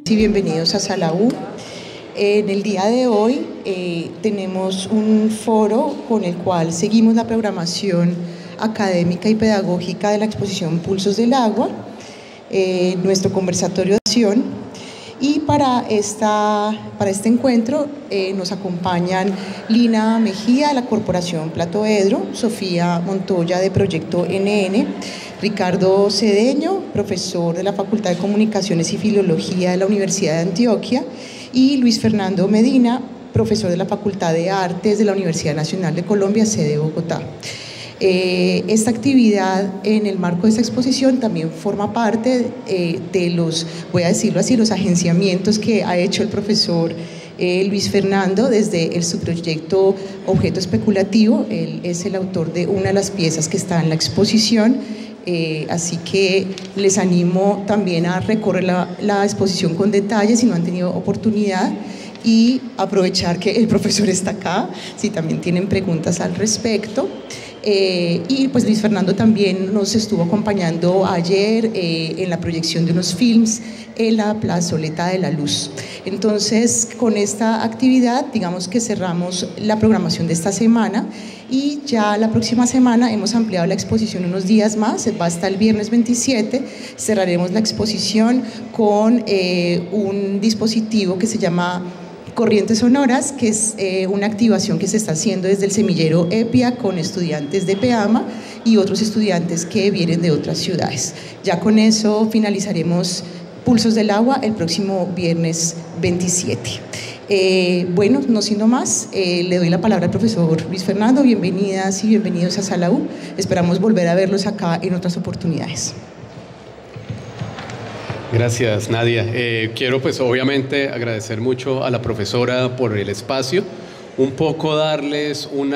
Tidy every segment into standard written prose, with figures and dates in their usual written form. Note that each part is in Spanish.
Y bienvenidos a Sala U. En el día de hoy tenemos un foro con el cual seguimos la programación académica y pedagógica de la exposición Pulsos del Agua, nuestro conversatorio de acción. Y para este encuentro nos acompañan Lina Mejía de la Corporación Platoedro, Sofía Montoya de Proyecto NN, Ricardo Cedeño, profesor de la Facultad de Comunicaciones y Filología de la Universidad de Antioquia, y Luis Fernando Medina, profesor de la Facultad de Artes de la Universidad Nacional de Colombia, sede Bogotá. Esta actividad en el marco de esta exposición también forma parte de los, voy a decirlo así, los agenciamientos que ha hecho el profesor Luis Fernando desde el subproyecto Objeto Especulativo. Él es el autor de una de las piezas que está en la exposición, así que les animo también a recorrer la exposición con detalle si no han tenido oportunidad, y aprovechar que el profesor está acá si también tienen preguntas al respecto. Y pues Luis Fernando también nos estuvo acompañando ayer en la proyección de unos films en la Plazoleta de la Luz. Entonces, con esta actividad, digamos que cerramos la programación de esta semana, y ya la próxima semana hemos ampliado la exposición unos días más, va hasta el viernes 27, cerraremos la exposición con un dispositivo que se llama Corrientes Sonoras, que es una activación que se está haciendo desde el semillero EPIA con estudiantes de PEAMA y otros estudiantes que vienen de otras ciudades. Ya con eso finalizaremos Pulsos del Agua el próximo viernes 27. Bueno, no siendo más, le doy la palabra al profesor Luis Fernando. Bienvenidas y bienvenidos a Sala U. Esperamos volver a verlos acá en otras oportunidades. Gracias, Nadia. Quiero pues obviamente agradecer mucho a la profesora por el espacio, un poco darles un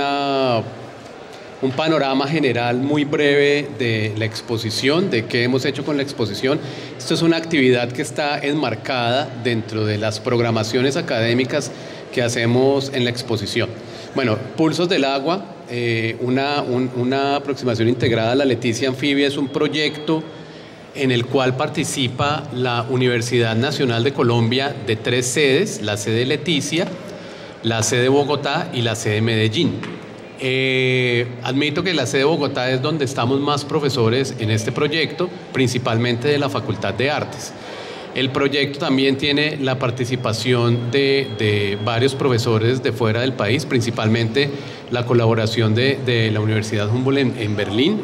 panorama general muy breve de la exposición, de qué hemos hecho con la exposición. Esto es una actividad que está enmarcada dentro de las programaciones académicas que hacemos en la exposición. Bueno, Pulsos del Agua, una aproximación integrada a la Leticia Anfibia, es un proyecto en el cual participa la Universidad Nacional de Colombia de 3 sedes, la sede Leticia, la sede Bogotá y la sede Medellín. Admito que la sede Bogotá es donde estamos más profesores en este proyecto, principalmente de la Facultad de Artes. El proyecto también tiene la participación de varios profesores de fuera del país, principalmente la colaboración de la Universidad Humboldt en Berlín,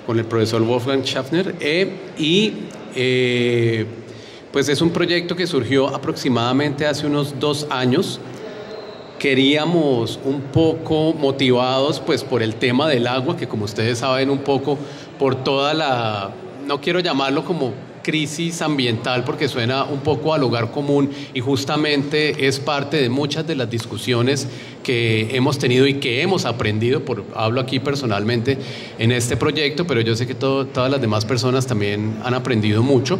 con el profesor Wolfgang Schaffner, pues es un proyecto que surgió aproximadamente hace unos 2 años. Queríamos un poco motivados pues por el tema del agua, que como ustedes saben un poco por toda no quiero llamarlo como crisis ambiental porque suena un poco al hogar común, y justamente es parte de muchas de las discusiones que hemos tenido y que hemos aprendido, hablo aquí personalmente en este proyecto, pero yo sé que todas las demás personas también han aprendido mucho,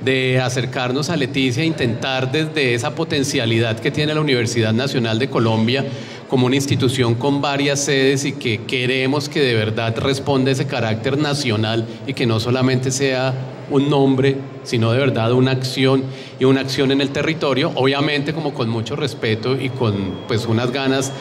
de acercarnos a Leticia e intentar desde esa potencialidad que tiene la Universidad Nacional de Colombia como una institución con varias sedes y que queremos que de verdad responda ese carácter nacional y que no solamente sea un nombre, sino de verdad una acción y una acción en el territorio, obviamente como con mucho respeto y con pues unas ganas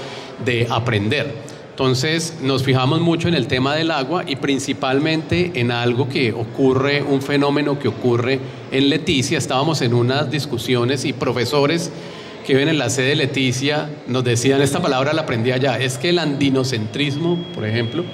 de aprender. Entonces nos fijamos mucho en el tema del agua y principalmente en algo que ocurre, un fenómeno que ocurre en Leticia. Estábamos en unas discusiones y profesores que ven en la sede de Leticia nos decían, esta palabra la aprendí allá, es que el andinocentrismo, por ejemplo,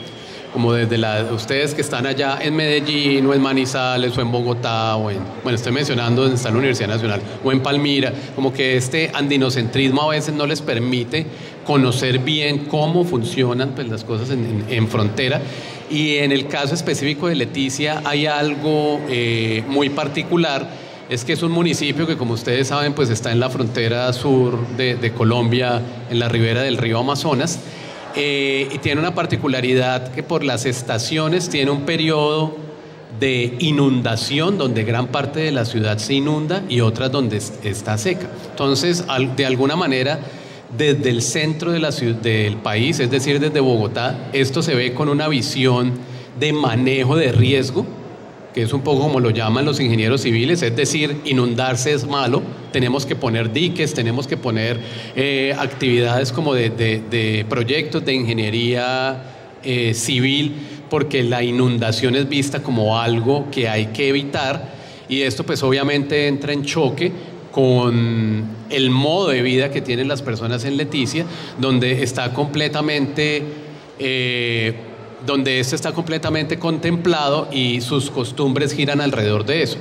como desde ustedes que están allá en Medellín o en Manizales o en Bogotá o bueno, estoy mencionando donde está la Universidad Nacional o en Palmira, como que este andinocentrismo a veces no les permite conocer bien cómo funcionan pues, las cosas en frontera. Y en el caso específico de Leticia hay algo muy particular, es que es un municipio que, como ustedes saben, pues está en la frontera sur de Colombia, en la ribera del río Amazonas, y tiene una particularidad que por las estaciones tiene un periodo de inundación donde gran parte de la ciudad se inunda y otras donde está seca. Entonces, de alguna manera, desde el centro de del país, es decir, desde Bogotá, esto se ve con una visión de manejo de riesgo que es un poco como lo llaman los ingenieros civiles, es decir, inundarse es malo, tenemos que poner diques, tenemos que poner actividades como de proyectos de ingeniería civil, porque la inundación es vista como algo que hay que evitar, y esto pues obviamente entra en choque con el modo de vida que tienen las personas en Leticia, donde está completamente contemplado y sus costumbres giran alrededor de eso.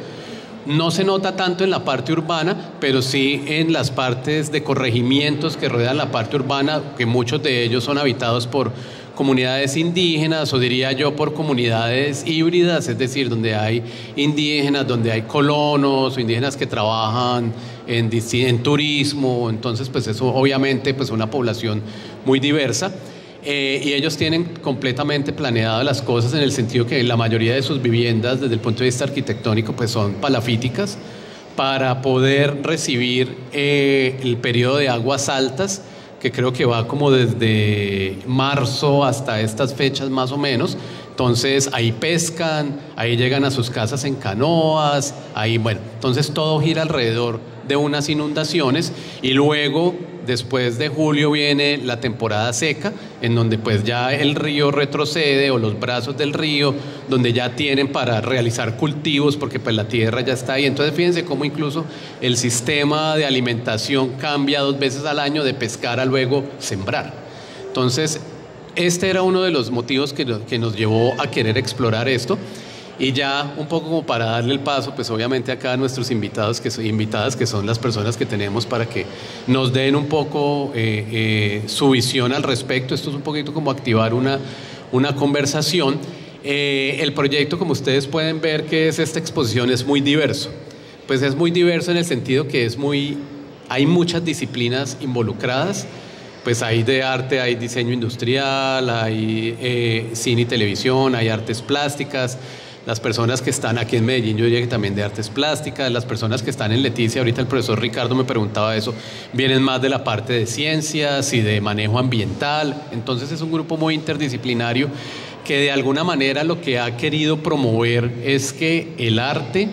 No se nota tanto en la parte urbana, pero sí en las partes de corregimientos que rodean la parte urbana, que muchos de ellos son habitados por comunidades indígenas, o diría yo por comunidades híbridas, es decir, donde hay indígenas, donde hay colonos o indígenas que trabajan en turismo. Entonces pues eso obviamente pues una población muy diversa. Y ellos tienen completamente planeadas las cosas, en el sentido que la mayoría de sus viviendas desde el punto de vista arquitectónico pues son palafíticas, para poder recibir el periodo de aguas altas, que creo que va como desde marzo hasta estas fechas más o menos. Entonces ahí pescan, ahí llegan a sus casas en canoas, ahí bueno, entonces todo gira alrededor de unas inundaciones, y luego después de julio viene la temporada seca, en donde pues ya el río retrocede, o los brazos del río, donde ya tienen para realizar cultivos, porque pues la tierra ya está ahí. Entonces fíjense cómo incluso el sistema de alimentación cambia 2 veces al año, de pescar a luego sembrar. Entonces este era uno de los motivos que nos llevó a querer explorar esto. Y ya un poco como para darle el paso, pues obviamente acá a nuestros invitados, invitadas, que son las personas que tenemos, para que nos den un poco su visión al respecto. Esto es un poquito como activar una conversación. El proyecto, como ustedes pueden ver, que es esta exposición, es muy diverso. Pues es muy diverso en el sentido que hay muchas disciplinas involucradas. Pues hay de arte, hay diseño industrial, hay cine y televisión, hay artes plásticas. Las personas que están aquí en Medellín, yo diría que también de artes plásticas. Las personas que están en Leticia, ahorita el profesor Ricardo me preguntaba eso, vienen más de la parte de ciencias y de manejo ambiental. Entonces es un grupo muy interdisciplinario, que de alguna manera lo que ha querido promover es que el arte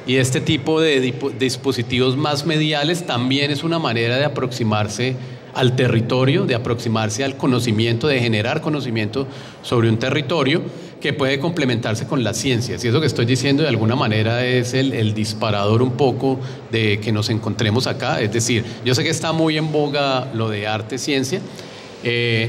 y este tipo de dispositivos más mediales también es una manera de aproximarse al territorio, de aproximarse al conocimiento, de generar conocimiento sobre un territorio, que puede complementarse con las ciencias. Y eso que estoy diciendo de alguna manera es el disparador un poco de que nos encontremos acá. Es decir, yo sé que está muy en boga lo de arte, ciencia.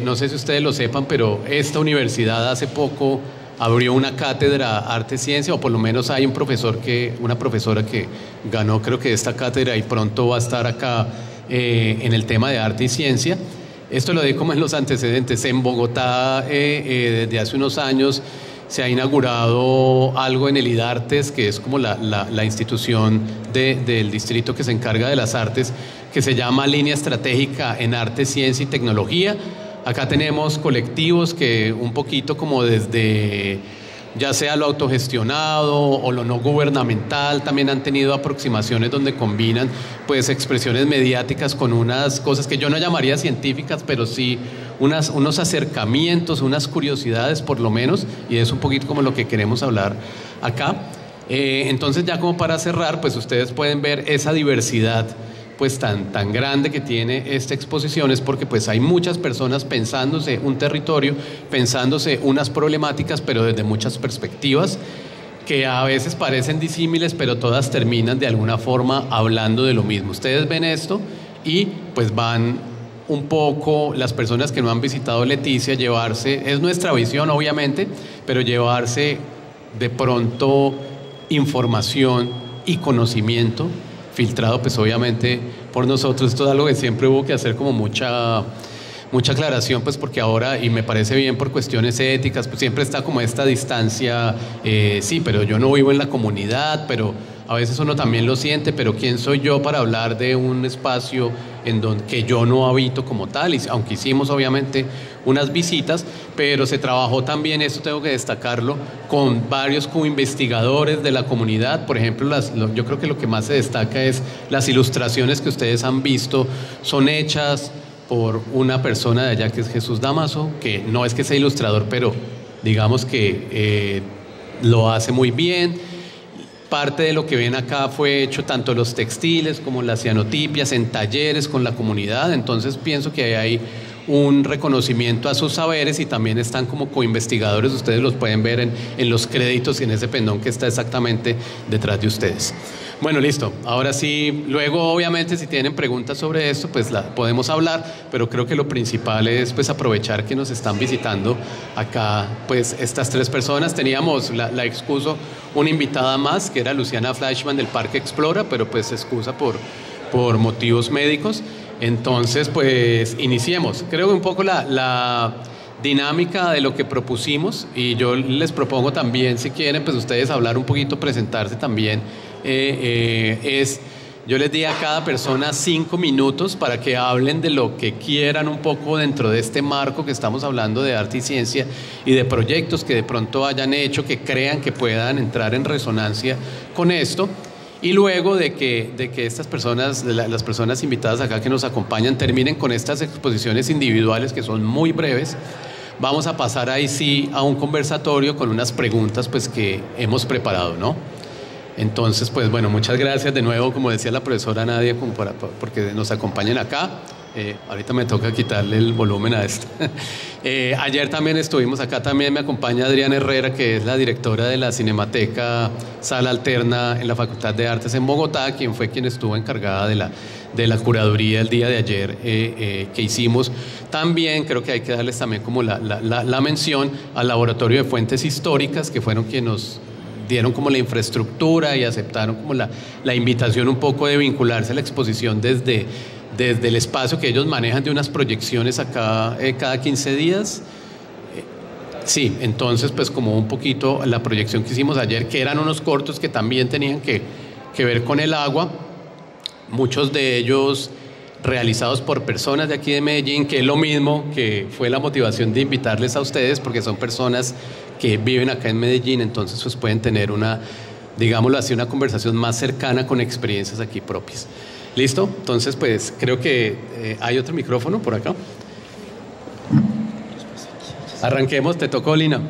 No sé si ustedes lo sepan, pero esta universidad hace poco abrió una cátedra arte, ciencia, o por lo menos hay una profesora que ganó, creo que esta cátedra, y pronto va a estar acá en el tema de arte y ciencia. Esto lo digo como en los antecedentes. En Bogotá, desde hace unos años, se ha inaugurado algo en el IDARTES, que es como la institución del distrito que se encarga de las artes, que se llama Línea Estratégica en Arte, Ciencia y Tecnología. Acá tenemos colectivos que un poquito como desde, ya sea lo autogestionado o lo no gubernamental, también han tenido aproximaciones donde combinan pues expresiones mediáticas con unas cosas que yo no llamaría científicas, pero sí unos acercamientos, unas curiosidades por lo menos, y es un poquito como lo que queremos hablar acá. Entonces ya como para cerrar, pues ustedes pueden ver esa diversidad pues tan grande que tiene esta exposición, es porque pues hay muchas personas pensándose un territorio, pensándose unas problemáticas, pero desde muchas perspectivas, que a veces parecen disímiles, pero todas terminan de alguna forma hablando de lo mismo. Ustedes ven esto y pues van un poco, las personas que no han visitado Leticia, llevarse, es nuestra visión obviamente, pero llevarse de pronto información y conocimiento filtrado pues obviamente por nosotros. Esto es algo que siempre hubo que hacer como mucha aclaración, pues porque ahora, y me parece bien por cuestiones éticas, pues siempre está como esta distancia, sí, pero yo no vivo en la comunidad, pero a veces uno también lo siente, pero ¿quién soy yo para hablar de un espacio en donde que yo no habito como tal? Y aunque hicimos obviamente unas visitas, pero se trabajó también, esto tengo que destacarlo, con varios co-investigadores de la comunidad. Por ejemplo, yo creo que lo que más se destaca es las ilustraciones que ustedes han visto, son hechas por una persona de allá que es Jesús Damaso, que no es que sea ilustrador, pero digamos que lo hace muy bien. Parte de lo que ven acá fue hecho tanto los textiles como las cianotipias en talleres con la comunidad, entonces pienso que hay un reconocimiento a sus saberes y también están como coinvestigadores, ustedes los pueden ver en los créditos y en ese pendón que está exactamente detrás de ustedes. Bueno, listo, ahora sí, luego obviamente si tienen preguntas sobre esto, pues la podemos hablar, pero creo que lo principal es pues aprovechar que nos están visitando acá, pues estas tres personas. Teníamos, la excuso, una invitada más, que era Luciana Fleischmann del Parque Explora, pero pues se excusa por motivos médicos. Entonces, pues iniciemos. Creo que un poco la dinámica de lo que propusimos, y yo les propongo también, si quieren, pues ustedes hablar un poquito, presentarse también. Yo les di a cada persona 5 minutos para que hablen de lo que quieran un poco dentro de este marco que estamos hablando de arte y ciencia y de proyectos que de pronto hayan hecho, que crean que puedan entrar en resonancia con esto. Y luego de que estas personas, las personas invitadas acá que nos acompañan, terminen con estas exposiciones individuales que son muy breves, vamos a pasar ahí sí a un conversatorio con unas preguntas pues que hemos preparado, ¿no? Entonces, pues bueno, muchas gracias de nuevo, como decía la profesora Nadia, porque nos acompañen acá. Ahorita me toca quitarle el volumen a esto. Ayer también estuvimos acá, también me acompaña Adriana Herrera, que es la directora de la Cinemateca Sala Alterna en la Facultad de Artes en Bogotá, quien estuvo encargada de la curaduría el día de ayer que hicimos. También creo que hay que darles también como la mención al Laboratorio de Fuentes Históricas, que fueron quienes nos dieron como la infraestructura y aceptaron como la invitación un poco de vincularse a la exposición desde el espacio que ellos manejan de unas proyecciones acá cada 15 días. Sí, entonces pues como un poquito la proyección que hicimos ayer, que eran unos cortos que también tenían que ver con el agua, muchos de ellos realizados por personas de aquí de Medellín, que es lo mismo que fue la motivación de invitarles a ustedes, porque son personas que viven acá en Medellín, entonces pues pueden tener digámoslo así, una conversación más cercana con experiencias aquí propias. ¿Listo? Entonces pues creo que hay otro micrófono por acá. Arranquemos, te tocó, Lina.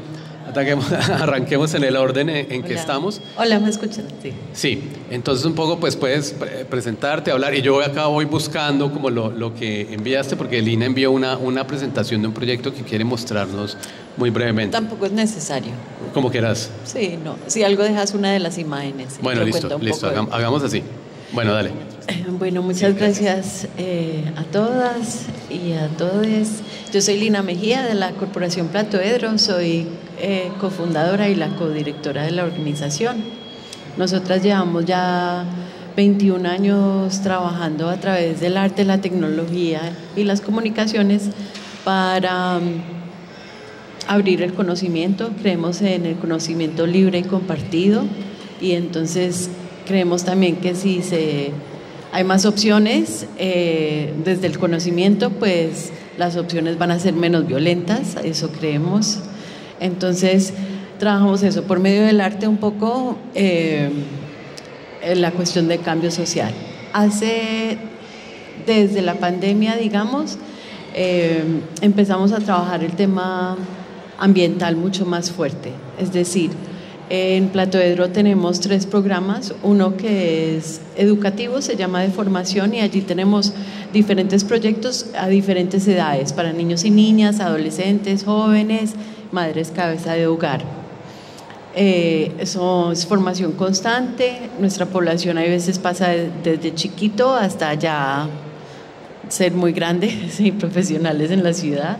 Arranquemos en el orden en que estamos. Hola, ¿me escuchan? Sí. Sí, entonces un poco pues puedes presentarte, hablar, y yo acá voy buscando como lo que enviaste, porque Lina envió una presentación de un proyecto que quiere mostrarnos muy brevemente. Tampoco es necesario. Como quieras. Sí, no, si algo dejas una de las imágenes. Bueno, listo, hagamos así. Bueno, dale. Bueno, muchas gracias a todas y a todos. Yo soy Lina Mejía de la Corporación Platoedro, soy cofundadora y la codirectora de la organización. Nosotras llevamos ya 21 años trabajando a través del arte, la tecnología y las comunicaciones para abrir el conocimiento. Creemos en el conocimiento libre y compartido, y entonces creemos también que si hay más opciones desde el conocimiento, pues las opciones van a ser menos violentas, eso creemos. Entonces trabajamos eso por medio del arte un poco en la cuestión de cambio social. Desde la pandemia, digamos, empezamos a trabajar el tema ambiental mucho más fuerte, es decir, en Platoedro tenemos 3 programas, uno que es educativo, se llama de formación, y allí tenemos diferentes proyectos a diferentes edades, para niños y niñas, adolescentes, jóvenes, madres cabeza de hogar. Eso es formación constante, nuestra población a veces pasa desde chiquito hasta ya ser muy grande, sí, profesionales en la ciudad.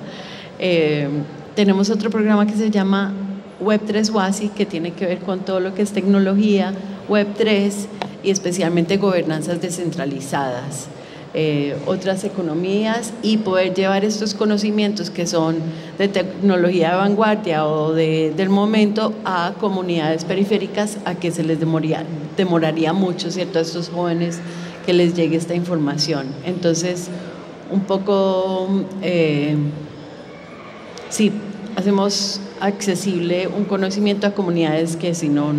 Tenemos otro programa que se llama Web3 WASI, que tiene que ver con todo lo que es tecnología, Web3 y especialmente gobernanzas descentralizadas, otras economías, y poder llevar estos conocimientos que son de tecnología de vanguardia o del momento a comunidades periféricas, a que se les demoraría mucho, ¿cierto?, a estos jóvenes que les llegue esta información. Entonces, un poco, sí, hacemos accesible un conocimiento a comunidades que si no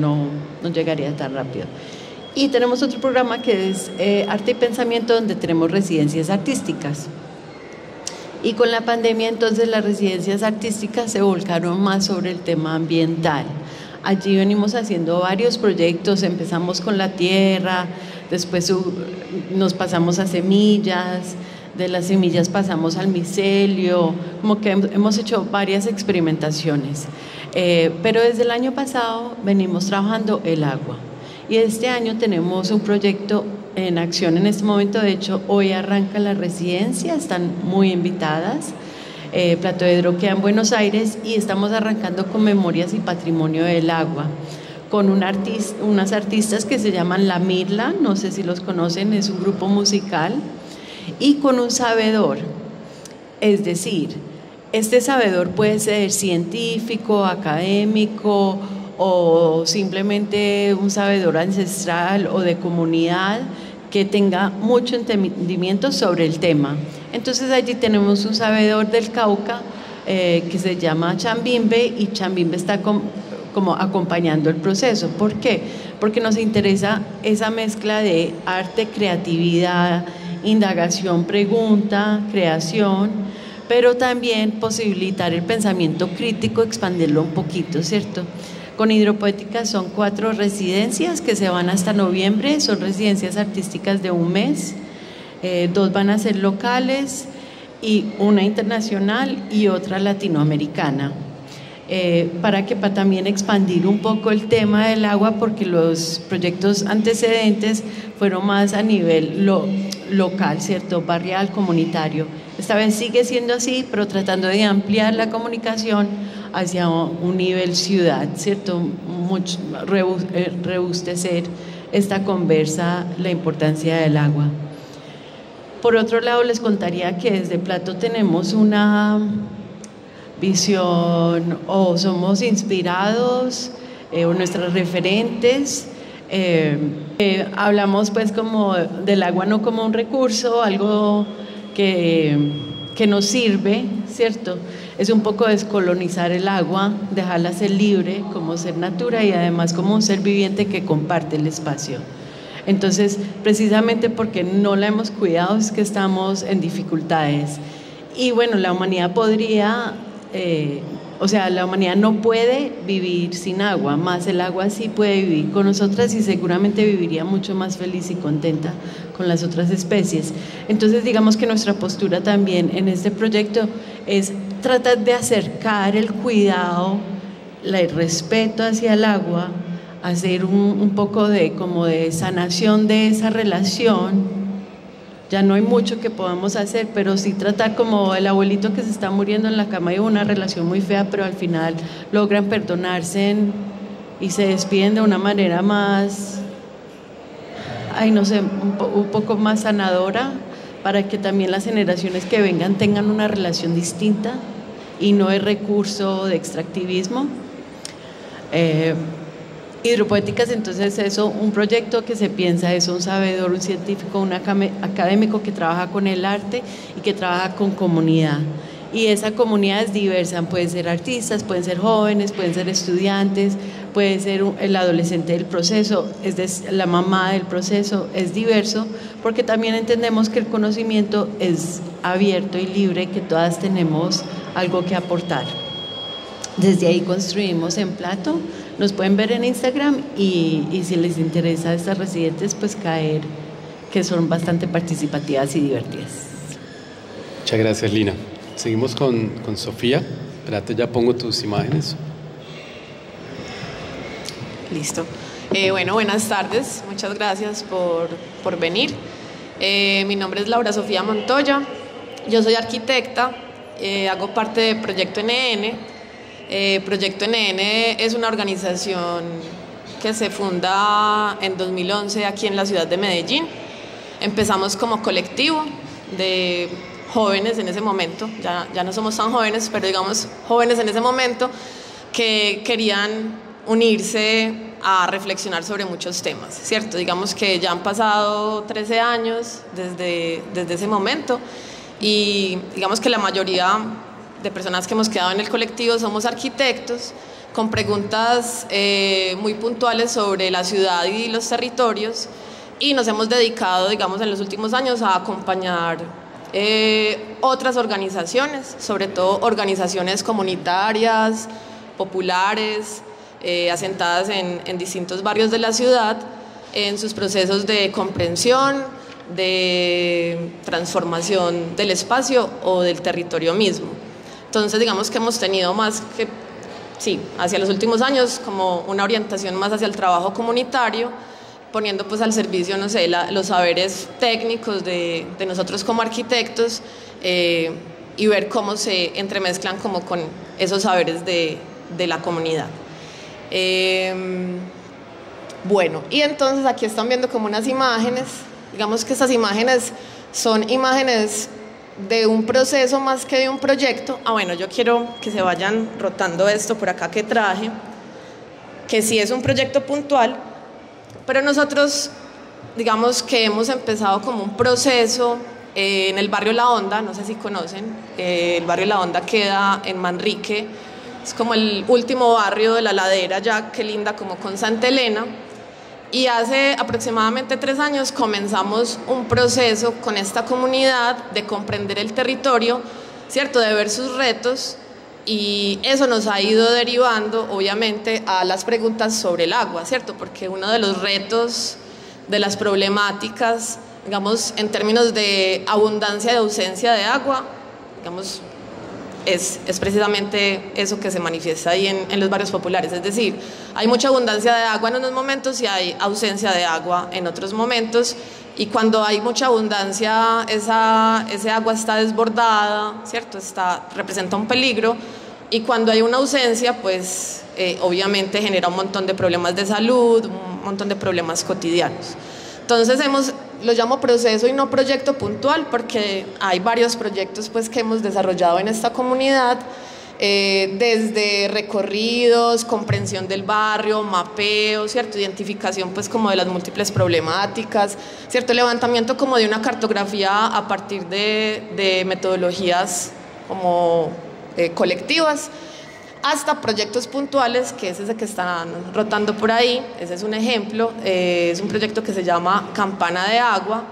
llegaría tan rápido. Y tenemos otro programa que es Arte y Pensamiento, donde tenemos residencias artísticas. Y con la pandemia, entonces, las residencias artísticas se volcaron más sobre el tema ambiental. Allí venimos haciendo varios proyectos, empezamos con la tierra, después nos pasamos a semillas, de las semillas pasamos al micelio, como que hemos hecho varias experimentaciones. Pero desde el año pasado venimos trabajando el agua y este año tenemos un proyecto en acción en este momento. De hecho, hoy arranca la residencia, están muy invitadas. Plato de Edro queda en Buenos Aires y estamos arrancando con Memorias y Patrimonio del Agua, con unas artistas que se llaman La Mirla, no sé si los conocen, es un grupo musical, y con un sabedor, es decir, este sabedor puede ser científico, académico o simplemente un sabedor ancestral o de comunidad que tenga mucho entendimiento sobre el tema. Entonces allí tenemos un sabedor del Cauca que se llama Chambimbe, y Chambimbe está como acompañando el proceso. ¿Por qué? Porque nos interesa esa mezcla de arte, creatividad, indagación, pregunta, creación, pero también posibilitar el pensamiento crítico, expandirlo un poquito, ¿cierto? Con Hidropoética son 4 residencias que se van hasta noviembre, son residencias artísticas de un mes, 2 van a ser locales y una internacional y otra latinoamericana. Para también expandir un poco el tema del agua, porque los proyectos antecedentes fueron más a nivel local, ¿cierto? Barrial, comunitario. Esta vez sigue siendo así, pero tratando de ampliar la comunicación hacia un nivel ciudad, ¿cierto? Rebustecer esta conversa, la importancia del agua. Por otro lado, les contaría que desde Plato tenemos una visión, o somos inspirados, o nuestros referentes. Hablamos pues como del agua no como un recurso, algo que nos sirve, ¿cierto? Es un poco descolonizar el agua, dejarla ser libre como ser natura y además como un ser viviente que comparte el espacio. Entonces, precisamente porque no la hemos cuidado es que estamos en dificultades. Y bueno, la humanidad podría, la humanidad no puede vivir sin agua, más el agua sí puede vivir con nosotras y seguramente viviría mucho más feliz y contenta con las otras especies. Entonces, digamos que nuestra postura también en este proyecto es tratar de acercar el cuidado, el respeto hacia el agua, hacer un poco de sanación de esa relación. Ya no hay mucho que podamos hacer, pero sí tratar como el abuelito que se está muriendo en la cama y una relación muy fea, pero al final logran perdonarse y se despiden de una manera más, un poco más sanadora, para que también las generaciones que vengan tengan una relación distinta y no el recurso de extractivismo. Hidropoéticas, entonces, eso, un proyecto que se piensa es un sabedor, un científico, un académico que trabaja con el arte y que trabaja con comunidad. Y esa comunidad es diversa, pueden ser artistas, pueden ser jóvenes, pueden ser estudiantes, puede ser el adolescente del proceso, es decir, la mamá del proceso, es diverso, porque también entendemos que el conocimiento es abierto y libre, que todas tenemos algo que aportar. Desde ahí construimos en Plato. Nos pueden ver en Instagram y si les interesa a estas residentes, pues caer, que son bastante participativas y divertidas. Muchas gracias, Lina. Seguimos con Sofía. Espérate, ya pongo tus imágenes. Listo. Bueno, buenas tardes. Muchas gracias por venir. Mi nombre es Laura Sofía Montoya. Yo soy arquitecta. Hago parte de Proyecto NN. Proyecto NN es una organización que se funda en 2011 aquí en la ciudad de Medellín. Empezamos como colectivo de jóvenes en ese momento, ya no somos tan jóvenes, pero digamos jóvenes en ese momento que querían unirse a reflexionar sobre muchos temas, ¿cierto? Digamos que ya han pasado 13 años desde ese momento y digamos que la mayoría de personas que hemos quedado en el colectivo somos arquitectos con preguntas muy puntuales sobre la ciudad y los territorios, y nos hemos dedicado, digamos, en los últimos años a acompañar otras organizaciones, sobre todo organizaciones comunitarias, populares, asentadas en distintos barrios de la ciudad, en sus procesos de comprensión, de transformación del espacio o del territorio mismo. Entonces, digamos que hemos tenido más que, sí, hacia los últimos años, como una orientación más hacia el trabajo comunitario, poniendo pues al servicio, no sé, los saberes técnicos de nosotros como arquitectos, y ver cómo se entremezclan como con esos saberes de la comunidad. Bueno, y entonces aquí están viendo como unas imágenes. Digamos que estas imágenes son imágenes de un proceso más que de un proyecto. Bueno, yo quiero que se vayan rotando esto por acá que traje, que sí es un proyecto puntual, pero nosotros, digamos que hemos empezado como un proceso en el barrio La Honda, no sé si conocen, el barrio La Honda queda en Manrique, es como el último barrio de la ladera, ya que linda como con Santa Elena. Y hace aproximadamente 3 años comenzamos un proceso con esta comunidad de comprender el territorio, ¿cierto? De ver sus retos, y eso nos ha ido derivando obviamente a las preguntas sobre el agua, ¿cierto? Porque uno de los retos, de las problemáticas, digamos, en términos de abundancia y ausencia de agua, digamos, es precisamente eso que se manifiesta ahí en los barrios populares. Es decir, hay mucha abundancia de agua en unos momentos y hay ausencia de agua en otros momentos, y cuando hay mucha abundancia ese agua está desbordada, ¿cierto? Representa un peligro, y cuando hay una ausencia pues obviamente genera un montón de problemas de salud, un montón de problemas cotidianos. Entonces lo llamo proceso y no proyecto puntual, porque hay varios proyectos pues que hemos desarrollado en esta comunidad, desde recorridos, comprensión del barrio, mapeo, ¿cierto? Identificación pues como de las múltiples problemáticas, ¿cierto? Levantamiento como de una cartografía a partir de metodologías como colectivas, hasta proyectos puntuales, que es ese que están rotando por ahí. Ese es un ejemplo, es un proyecto que se llama Campana de Agua,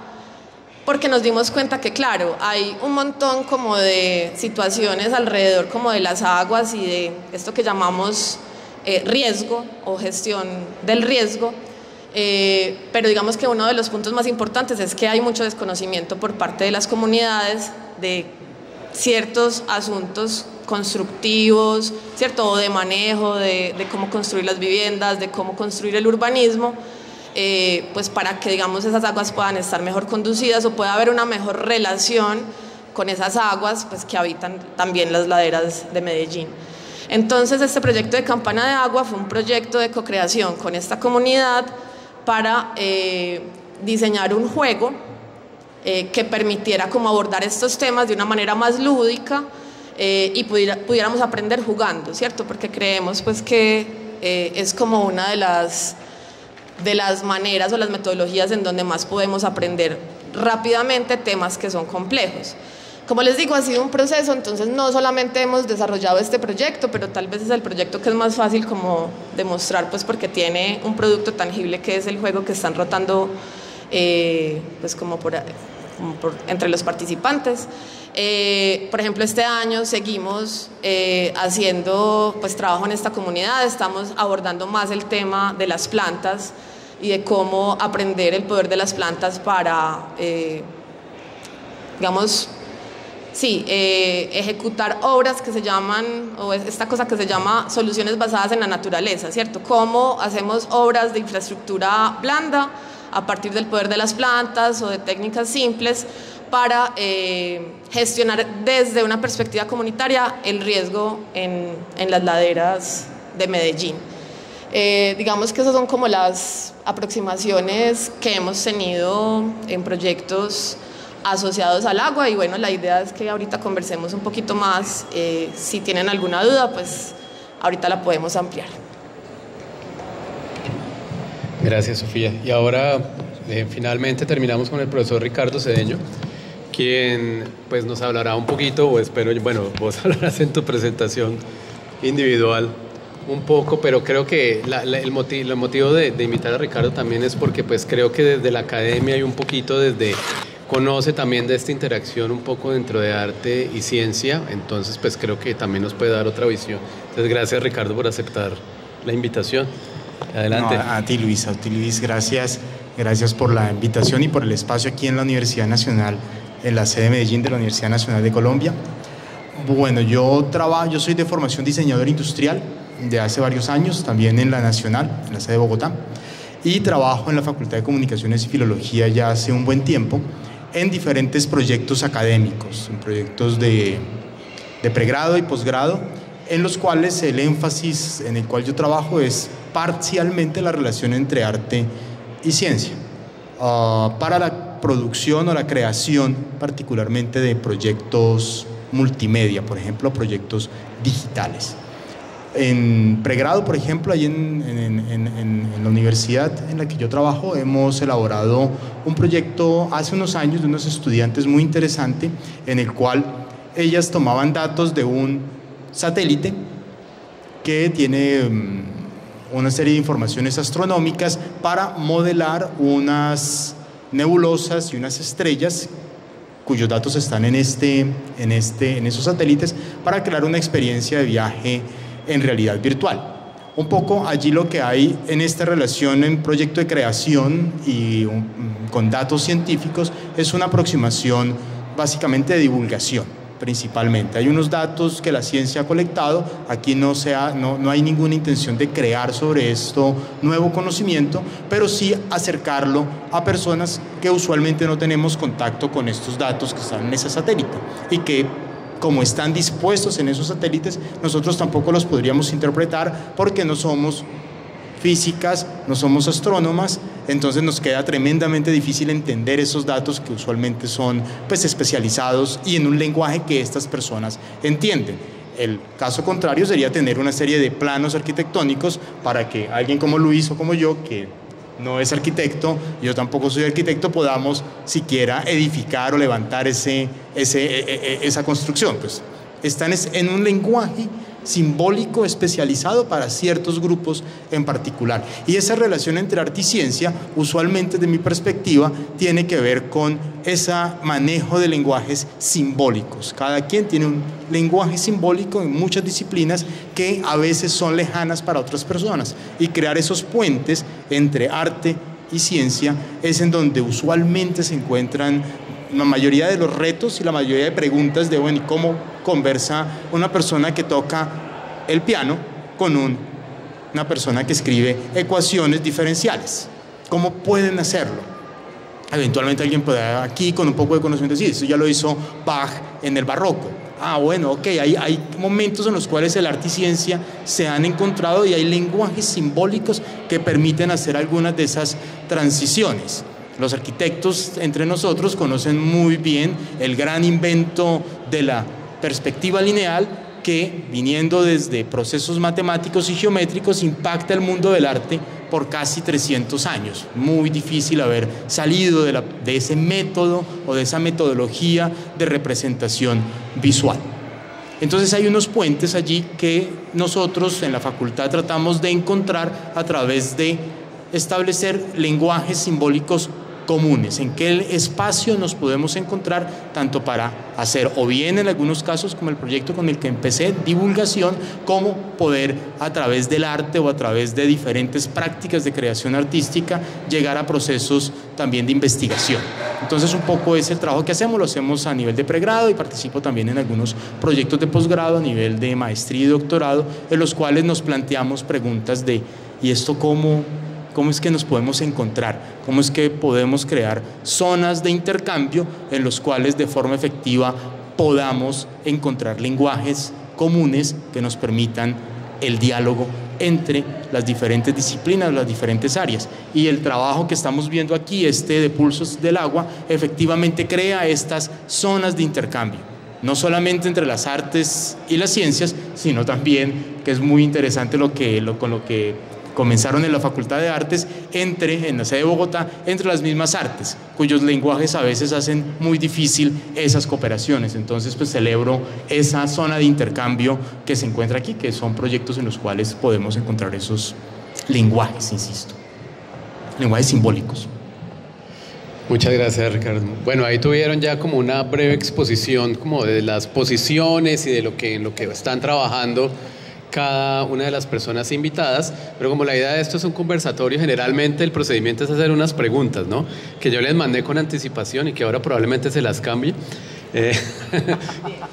porque nos dimos cuenta que, claro, hay un montón como de situaciones alrededor como de las aguas y de esto que llamamos riesgo o gestión del riesgo, pero digamos que uno de los puntos más importantes es que hay mucho desconocimiento por parte de las comunidades de ciertos asuntos constructivos, ¿cierto? O de manejo, de cómo construir las viviendas, de cómo construir el urbanismo, pues para que, digamos, esas aguas puedan estar mejor conducidas o pueda haber una mejor relación con esas aguas pues, que habitan también las laderas de Medellín. Entonces, este proyecto de Campana de Agua fue un proyecto de co-creación con esta comunidad para diseñar un juego que permitiera como abordar estos temas de una manera más lúdica, y pudiéramos aprender jugando, ¿cierto? Porque creemos pues que es como una de las maneras o las metodologías en donde más podemos aprender rápidamente temas que son complejos. Como les digo, ha sido un proceso, entonces no solamente hemos desarrollado este proyecto, pero tal vez es el proyecto que es más fácil como demostrar, pues porque tiene un producto tangible que es el juego que están rotando pues como entre los participantes. Por ejemplo, este año seguimos haciendo pues trabajo en esta comunidad, estamos abordando más el tema de las plantas y de cómo aprender el poder de las plantas para, digamos, sí, ejecutar obras que se llaman, o esta cosa que se llama soluciones basadas en la naturaleza, ¿cierto? Cómo hacemos obras de infraestructura blanda a partir del poder de las plantas o de técnicas simples para gestionar desde una perspectiva comunitaria el riesgo en las laderas de Medellín. Digamos que esas son como las aproximaciones que hemos tenido en proyectos asociados al agua, y bueno, la idea es que ahorita conversemos un poquito más. Si tienen alguna duda, pues ahorita la podemos ampliar. Gracias, Sofía. Y ahora finalmente terminamos con el profesor Ricardo Cedeño, quien pues nos hablará un poquito, o espero, bueno, vos hablarás en tu presentación individual un poco, pero creo que el motivo de invitar a Ricardo también es porque pues creo que desde la academia y un poquito conoce también de esta interacción un poco dentro de arte y ciencia, entonces pues creo que también nos puede dar otra visión. Entonces gracias, Ricardo, por aceptar la invitación. Adelante. No, a ti Luis, gracias por la invitación y por el espacio aquí en la Universidad Nacional, en la sede de Medellín de la Universidad Nacional de Colombia. Bueno, yo soy de formación diseñador industrial de hace varios años, también en la Nacional, en la sede de Bogotá, y trabajo en la Facultad de Comunicaciones y Filología ya hace un buen tiempo en diferentes proyectos académicos, en proyectos de pregrado y posgrado, en los cuales el énfasis en el cual yo trabajo es parcialmente la relación entre arte y ciencia, para la producción o la creación particularmente de proyectos multimedia, por ejemplo, proyectos digitales. En pregrado, por ejemplo, ahí en la universidad en la que yo trabajo, hemos elaborado un proyecto hace unos años de unos estudiantes muy interesante, en el cual ellas tomaban datos de un satélite que tiene una serie de informaciones astronómicas para modelar unas nebulosas y unas estrellas cuyos datos están en esos satélites, para crear una experiencia de viaje en realidad virtual. Un poco allí lo que hay en esta relación en proyecto de creación y con datos científicos es una aproximación básicamente de divulgación, principalmente. Hay unos datos que la ciencia ha colectado, aquí no hay ninguna intención de crear sobre esto nuevo conocimiento, pero sí acercarlo a personas que usualmente no tenemos contacto con estos datos que están en ese satélite y que, como están dispuestos en esos satélites, nosotros tampoco los podríamos interpretar porque no somos físicas, no somos astrónomas, entonces nos queda tremendamente difícil entender esos datos que usualmente son especializados y en un lenguaje que estas personas entienden. El caso contrario sería tener una serie de planos arquitectónicos para que alguien como Luis o como yo, que no es arquitecto, yo tampoco soy arquitecto, podamos siquiera edificar o levantar esa construcción. Pues están en un lenguaje simbólico especializado para ciertos grupos en particular. Y esa relación entre arte y ciencia, usualmente de mi perspectiva, tiene que ver con ese manejo de lenguajes simbólicos. Cada quien tiene un lenguaje simbólico en muchas disciplinas que a veces son lejanas para otras personas. Y crear esos puentes entre arte y ciencia es en donde usualmente se encuentran la mayoría de los retos y la mayoría de preguntas de, bueno, ¿y cómo conversa una persona que toca el piano con una persona que escribe ecuaciones diferenciales? ¿Cómo pueden hacerlo? Eventualmente alguien puede, aquí con un poco de conocimiento, decir, eso ya lo hizo Bach en el barroco. Bueno, ok, hay momentos en los cuales el arte y ciencia se han encontrado y hay lenguajes simbólicos que permiten hacer algunas de esas transiciones. Los arquitectos entre nosotros conocen muy bien el gran invento de la perspectiva lineal que, viniendo desde procesos matemáticos y geométricos, impacta el mundo del arte por casi 300 años. Muy difícil haber salido de ese método o de esa metodología de representación visual. Entonces hay unos puentes allí que nosotros en la facultad tratamos de encontrar a través de establecer lenguajes simbólicos comunes, en qué espacio nos podemos encontrar tanto para hacer, o bien en algunos casos como el proyecto con el que empecé, divulgación, como poder a través del arte o a través de diferentes prácticas de creación artística llegar a procesos también de investigación. Entonces un poco es el trabajo que hacemos, lo hacemos a nivel de pregrado y participo también en algunos proyectos de posgrado a nivel de maestría y doctorado, en los cuales nos planteamos preguntas de ¿y esto cómo es que nos podemos encontrar? ¿Cómo es que podemos crear zonas de intercambio en los cuales de forma efectiva podamos encontrar lenguajes comunes que nos permitan el diálogo entre las diferentes disciplinas, las diferentes áreas? Y el trabajo que estamos viendo aquí, de Pulsos del Agua, efectivamente crea estas zonas de intercambio, no solamente entre las artes y las ciencias, sino también, que es muy interesante con lo que comenzaron en la Facultad de Artes, en la sede de Bogotá, entre las mismas artes, cuyos lenguajes a veces hacen muy difícil esas cooperaciones. Entonces, pues celebro esa zona de intercambio que se encuentra aquí, que son proyectos en los cuales podemos encontrar esos lenguajes, insisto, lenguajes simbólicos. Muchas gracias, Ricardo. Bueno, ahí tuvieron ya como una breve exposición como de las posiciones y de en lo que están trabajando cada una de las personas invitadas, pero como la idea de esto es un conversatorio, generalmente el procedimiento es hacer unas preguntas, ¿no? Que yo les mandé con anticipación y que ahora probablemente se las cambie,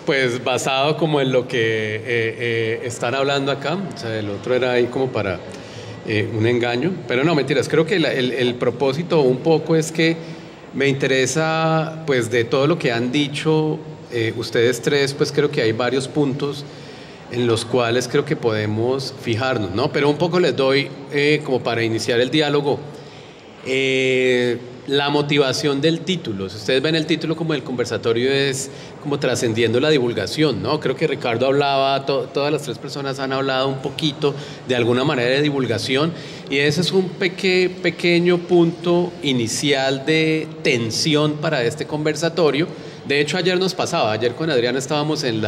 pues basado como en lo que están hablando acá. O sea, el otro era ahí como para un engaño, pero no, mentiras, creo que el propósito un poco es que me interesa, pues de todo lo que han dicho ustedes tres, pues creo que hay varios puntos en los cuales creo que podemos fijarnos, ¿no? Pero un poco les doy, como para iniciar el diálogo, la motivación del título. Si ustedes ven el título, como el conversatorio es como trascendiendo la divulgación, ¿no? Creo que Ricardo hablaba, todas las tres personas han hablado un poquito de alguna manera de divulgación, y ese es un pequeño punto inicial de tensión para este conversatorio. De hecho, ayer con Adriana estábamos en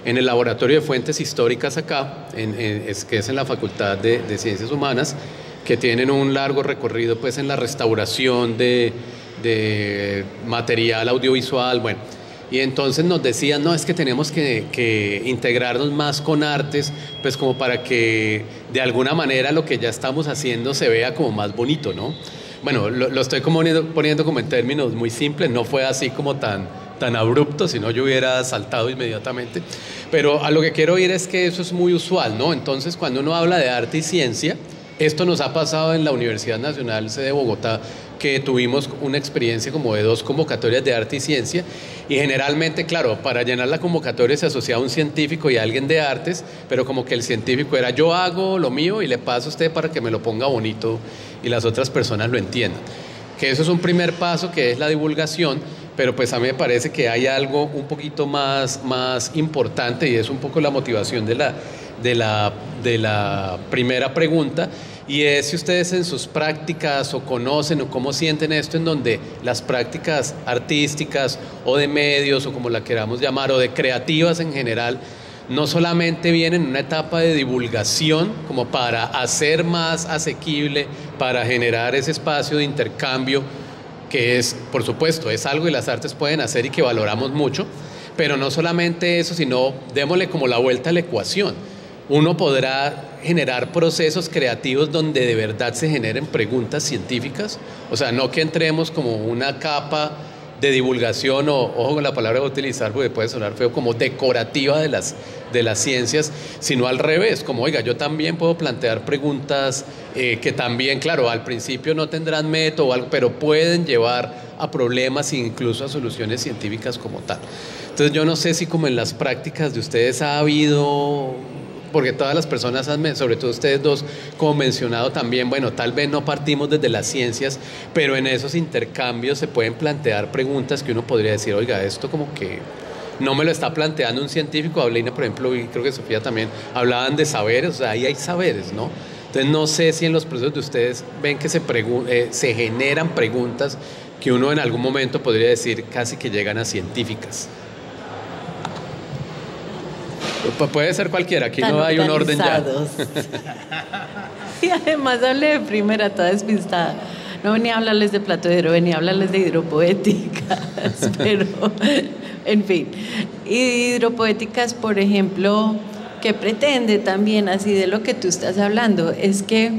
el laboratorio de fuentes históricas acá, que es en la Facultad de Ciencias Humanas, que tienen un largo recorrido pues en la restauración de material audiovisual, bueno, y entonces nos decían, no, es que tenemos que integrarnos más con artes, pues como para que de alguna manera lo que ya estamos haciendo se vea como más bonito, ¿no? Bueno, lo estoy como poniendo como en términos muy simples, no fue así como tan abrupto, si no yo hubiera saltado inmediatamente, pero a lo que quiero ir es que eso es muy usual, ¿no? Entonces, cuando uno habla de arte y ciencia, esto nos ha pasado en la Universidad Nacional de Bogotá, que tuvimos una experiencia como de 2 convocatorias de arte y ciencia, y generalmente, claro, para llenar la convocatoria se asociaba un científico y alguien de artes, pero como que el científico era yo hago lo mío y le paso a usted para que me lo ponga bonito y las otras personas lo entiendan. Que eso es un primer paso, que es la divulgación, pero pues a mí me parece que hay algo un poquito más importante, y es un poco la motivación de la primera pregunta, y es si ustedes en sus prácticas o conocen o cómo sienten esto, en donde las prácticas artísticas o de medios o como la queramos llamar, o de creativas en general, no solamente vienen en una etapa de divulgación como para hacer más asequible, para generar ese espacio de intercambio, que es, por supuesto, es algo que las artes pueden hacer y que valoramos mucho, pero no solamente eso, sino démosle como la vuelta a la ecuación. Uno podrá generar procesos creativos donde de verdad se generen preguntas científicas, o sea, no que entremos como una capa de divulgación, o ojo con la palabra que voy a utilizar porque puede sonar feo, como decorativa de las ciencias, sino al revés, como oiga, yo también puedo plantear preguntas que también, claro, al principio no tendrán método o algo, pero pueden llevar a problemas e incluso a soluciones científicas como tal. Entonces yo no sé si como en las prácticas de ustedes ha habido, porque todas las personas, sobre todo ustedes dos, como mencionado también, bueno, tal vez no partimos desde las ciencias, pero en esos intercambios se pueden plantear preguntas que uno podría decir, oiga, esto como que no me lo está planteando un científico. Avelina, por ejemplo, y creo que Sofía también, hablaban de saberes, o sea, ahí hay saberes, ¿no? Entonces no sé si en los procesos de ustedes ven que se generan preguntas que uno en algún momento podría decir casi que llegan a científicas. Puede ser cualquiera, aquí no hay un orden ya. Y además hablé de primera, toda despistada. No venía a hablarles de Plato de Edro, venía a hablarles de hidropoéticas, pero en fin. Y hidropoéticas, por ejemplo, que pretende también, así de lo que tú estás hablando, es que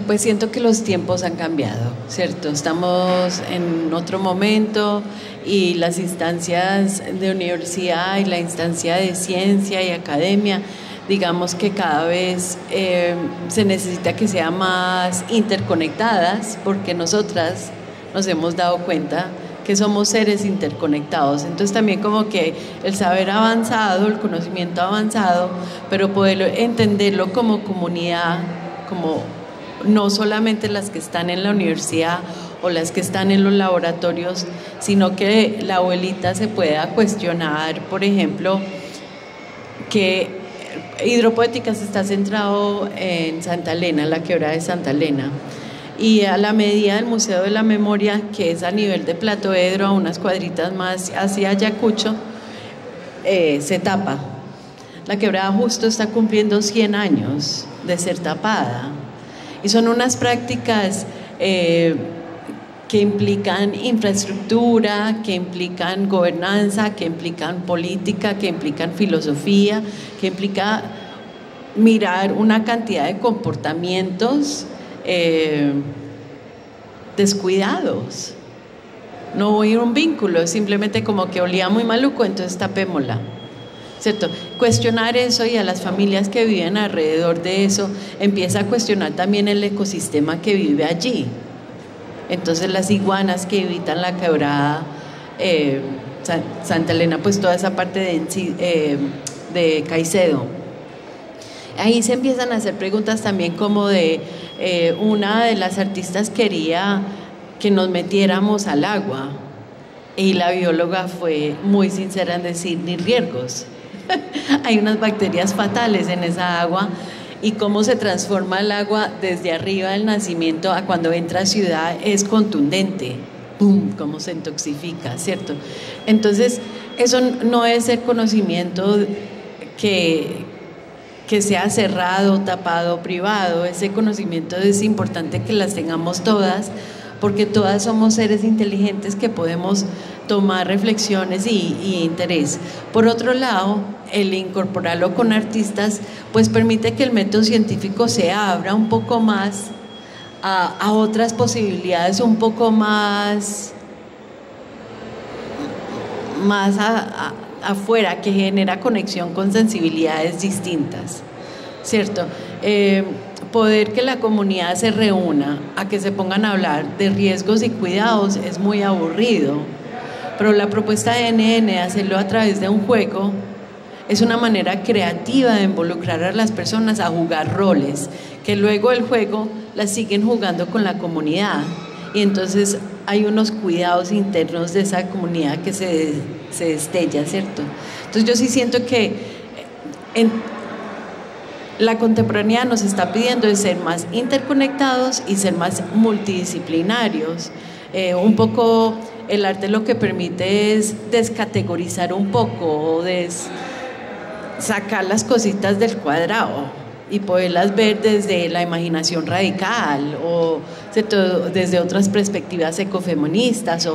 pues siento que los tiempos han cambiado, ¿cierto? Estamos en otro momento y las instancias de universidad y la instancia de ciencia y academia, digamos que cada vez se necesita que sean más interconectadas, porque nosotras nos hemos dado cuenta que somos seres interconectados. Entonces también como que el saber avanzado, el conocimiento avanzado, pero poder entenderlo como comunidad, como no solamente las que están en la universidad o las que están en los laboratorios, sino que la abuelita se pueda cuestionar, por ejemplo, que Hidropoéticas está centrado en Santa Elena, la quebrada de Santa Elena, y a la medida del Museo de la Memoria, que es a nivel de Plato de Edro, a unas cuadritas más hacia Ayacucho, se tapa. La quebrada justo está cumpliendo 100 años de ser tapada. Y son unas prácticas que implican infraestructura, que implican gobernanza, que implican política, que implican filosofía, que implica mirar una cantidad de comportamientos descuidados. No voy a ir a un vínculo, es simplemente como que olía muy maluco, entonces tapémosla, ¿cierto? Cuestionar eso, y a las familias que viven alrededor de eso, empieza a cuestionar también el ecosistema que vive allí. Entonces las iguanas que habitan la quebrada, Santa Elena, pues toda esa parte de Caicedo. Ahí se empiezan a hacer preguntas también como de, una de las artistas quería que nos metiéramos al agua, y la bióloga fue muy sincera en decir, ni riesgos. Hay unas bacterias fatales en esa agua, y cómo se transforma el agua desde arriba del nacimiento a cuando entra a ciudad es contundente. ¡Pum! Cómo se intoxifica, ¿cierto? Entonces, eso no es el conocimiento que sea cerrado, tapado, privado. Ese conocimiento es importante que las tengamos todas, porque todas somos seres inteligentes que podemos tomar reflexiones y interés. Por otro lado, el incorporarlo con artistas, pues permite que el método científico se abra un poco más a otras posibilidades, un poco más afuera, que genera conexión con sensibilidades distintas, ¿cierto? Poder que la comunidad se reúna a que se pongan a hablar de riesgos y cuidados es muy aburrido, pero la propuesta de NN, hacerlo a través de un juego, es una manera creativa de involucrar a las personas a jugar roles, que luego el juego las siguen jugando con la comunidad, y entonces hay unos cuidados internos de esa comunidad que se destella, ¿cierto? Entonces yo sí siento que la contemporaneidad nos está pidiendo de ser más interconectados y ser más multidisciplinarios. Un poco el arte lo que permite es descategorizar un poco, sacar las cositas del cuadrado y poderlas ver desde la imaginación radical o desde otras perspectivas ecofeministas,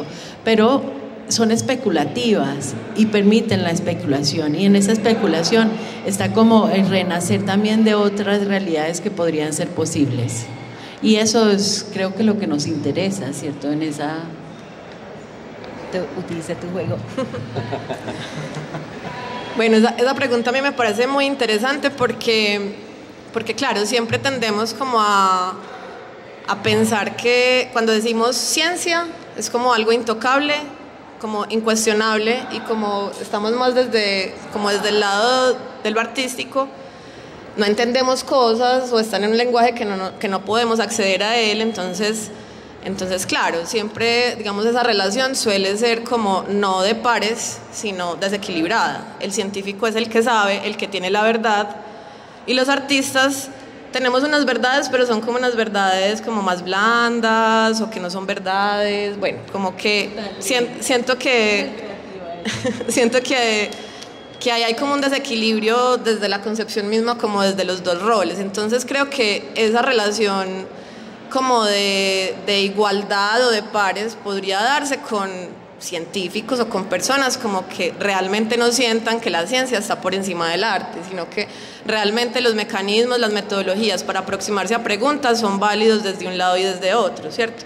pero son especulativas y permiten la especulación, y en esa especulación está como el renacer también de otras realidades que podrían ser posibles, y eso es, creo que, lo que nos interesa, ¿cierto? En esa... Utiliza tu juego. Bueno, esa pregunta a mí me parece muy interesante porque claro, siempre tendemos como a pensar que cuando decimos ciencia es como algo intocable, como incuestionable, y como estamos más desde el lado de lo artístico, no entendemos cosas o están en un lenguaje que no podemos acceder a él, entonces claro, siempre, digamos, esa relación suele ser como no de pares, sino desequilibrada. El científico es el que sabe, el que tiene la verdad, y los artistas tenemos unas verdades, pero son como unas verdades como más blandas, o que no son verdades. Bueno, como que siento que ahí hay como un desequilibrio desde la concepción misma, como desde los dos roles. Entonces creo que esa relación como de igualdad o de pares podría darse con científicos o con personas como que realmente no sientan que la ciencia está por encima del arte, sino que realmente los mecanismos, las metodologías para aproximarse a preguntas son válidos desde un lado y desde otro, ¿cierto?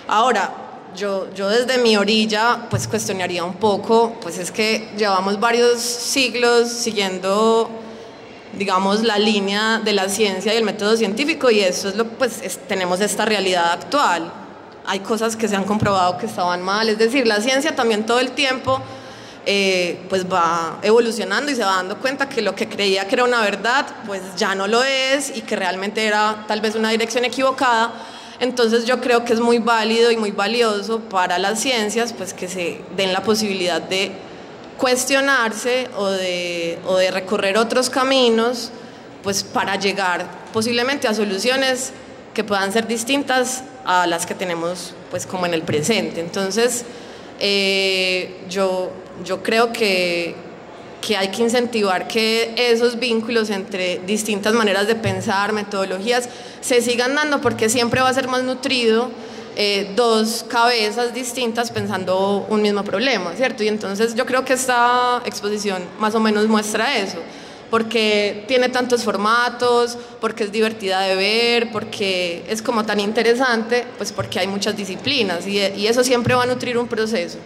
Ahora, yo desde mi orilla pues cuestionaría un poco, pues es que llevamos varios siglos siguiendo, digamos, la línea de la ciencia y el método científico, y eso es tenemos esta realidad actual. Hay cosas que se han comprobado que estaban mal, es decir, la ciencia también todo el tiempo pues va evolucionando y se va dando cuenta que lo que creía que era una verdad pues ya no lo es, y que realmente era tal vez una dirección equivocada. Entonces yo creo que es muy válido y muy valioso para las ciencias pues que se den la posibilidad de cuestionarse o de recorrer otros caminos pues para llegar posiblemente a soluciones que puedan ser distintas a las que tenemos pues como en el presente. Entonces yo creo que hay que incentivar que esos vínculos entre distintas maneras de pensar, metodologías, se sigan dando, porque siempre va a ser más nutrido dos cabezas distintas pensando un mismo problema, ¿cierto? Y entonces yo creo que esta exposición más o menos muestra eso, porque tiene tantos formatos, porque es divertida de ver, porque es como tan interesante, pues porque hay muchas disciplinas y eso siempre va a nutrir un proceso.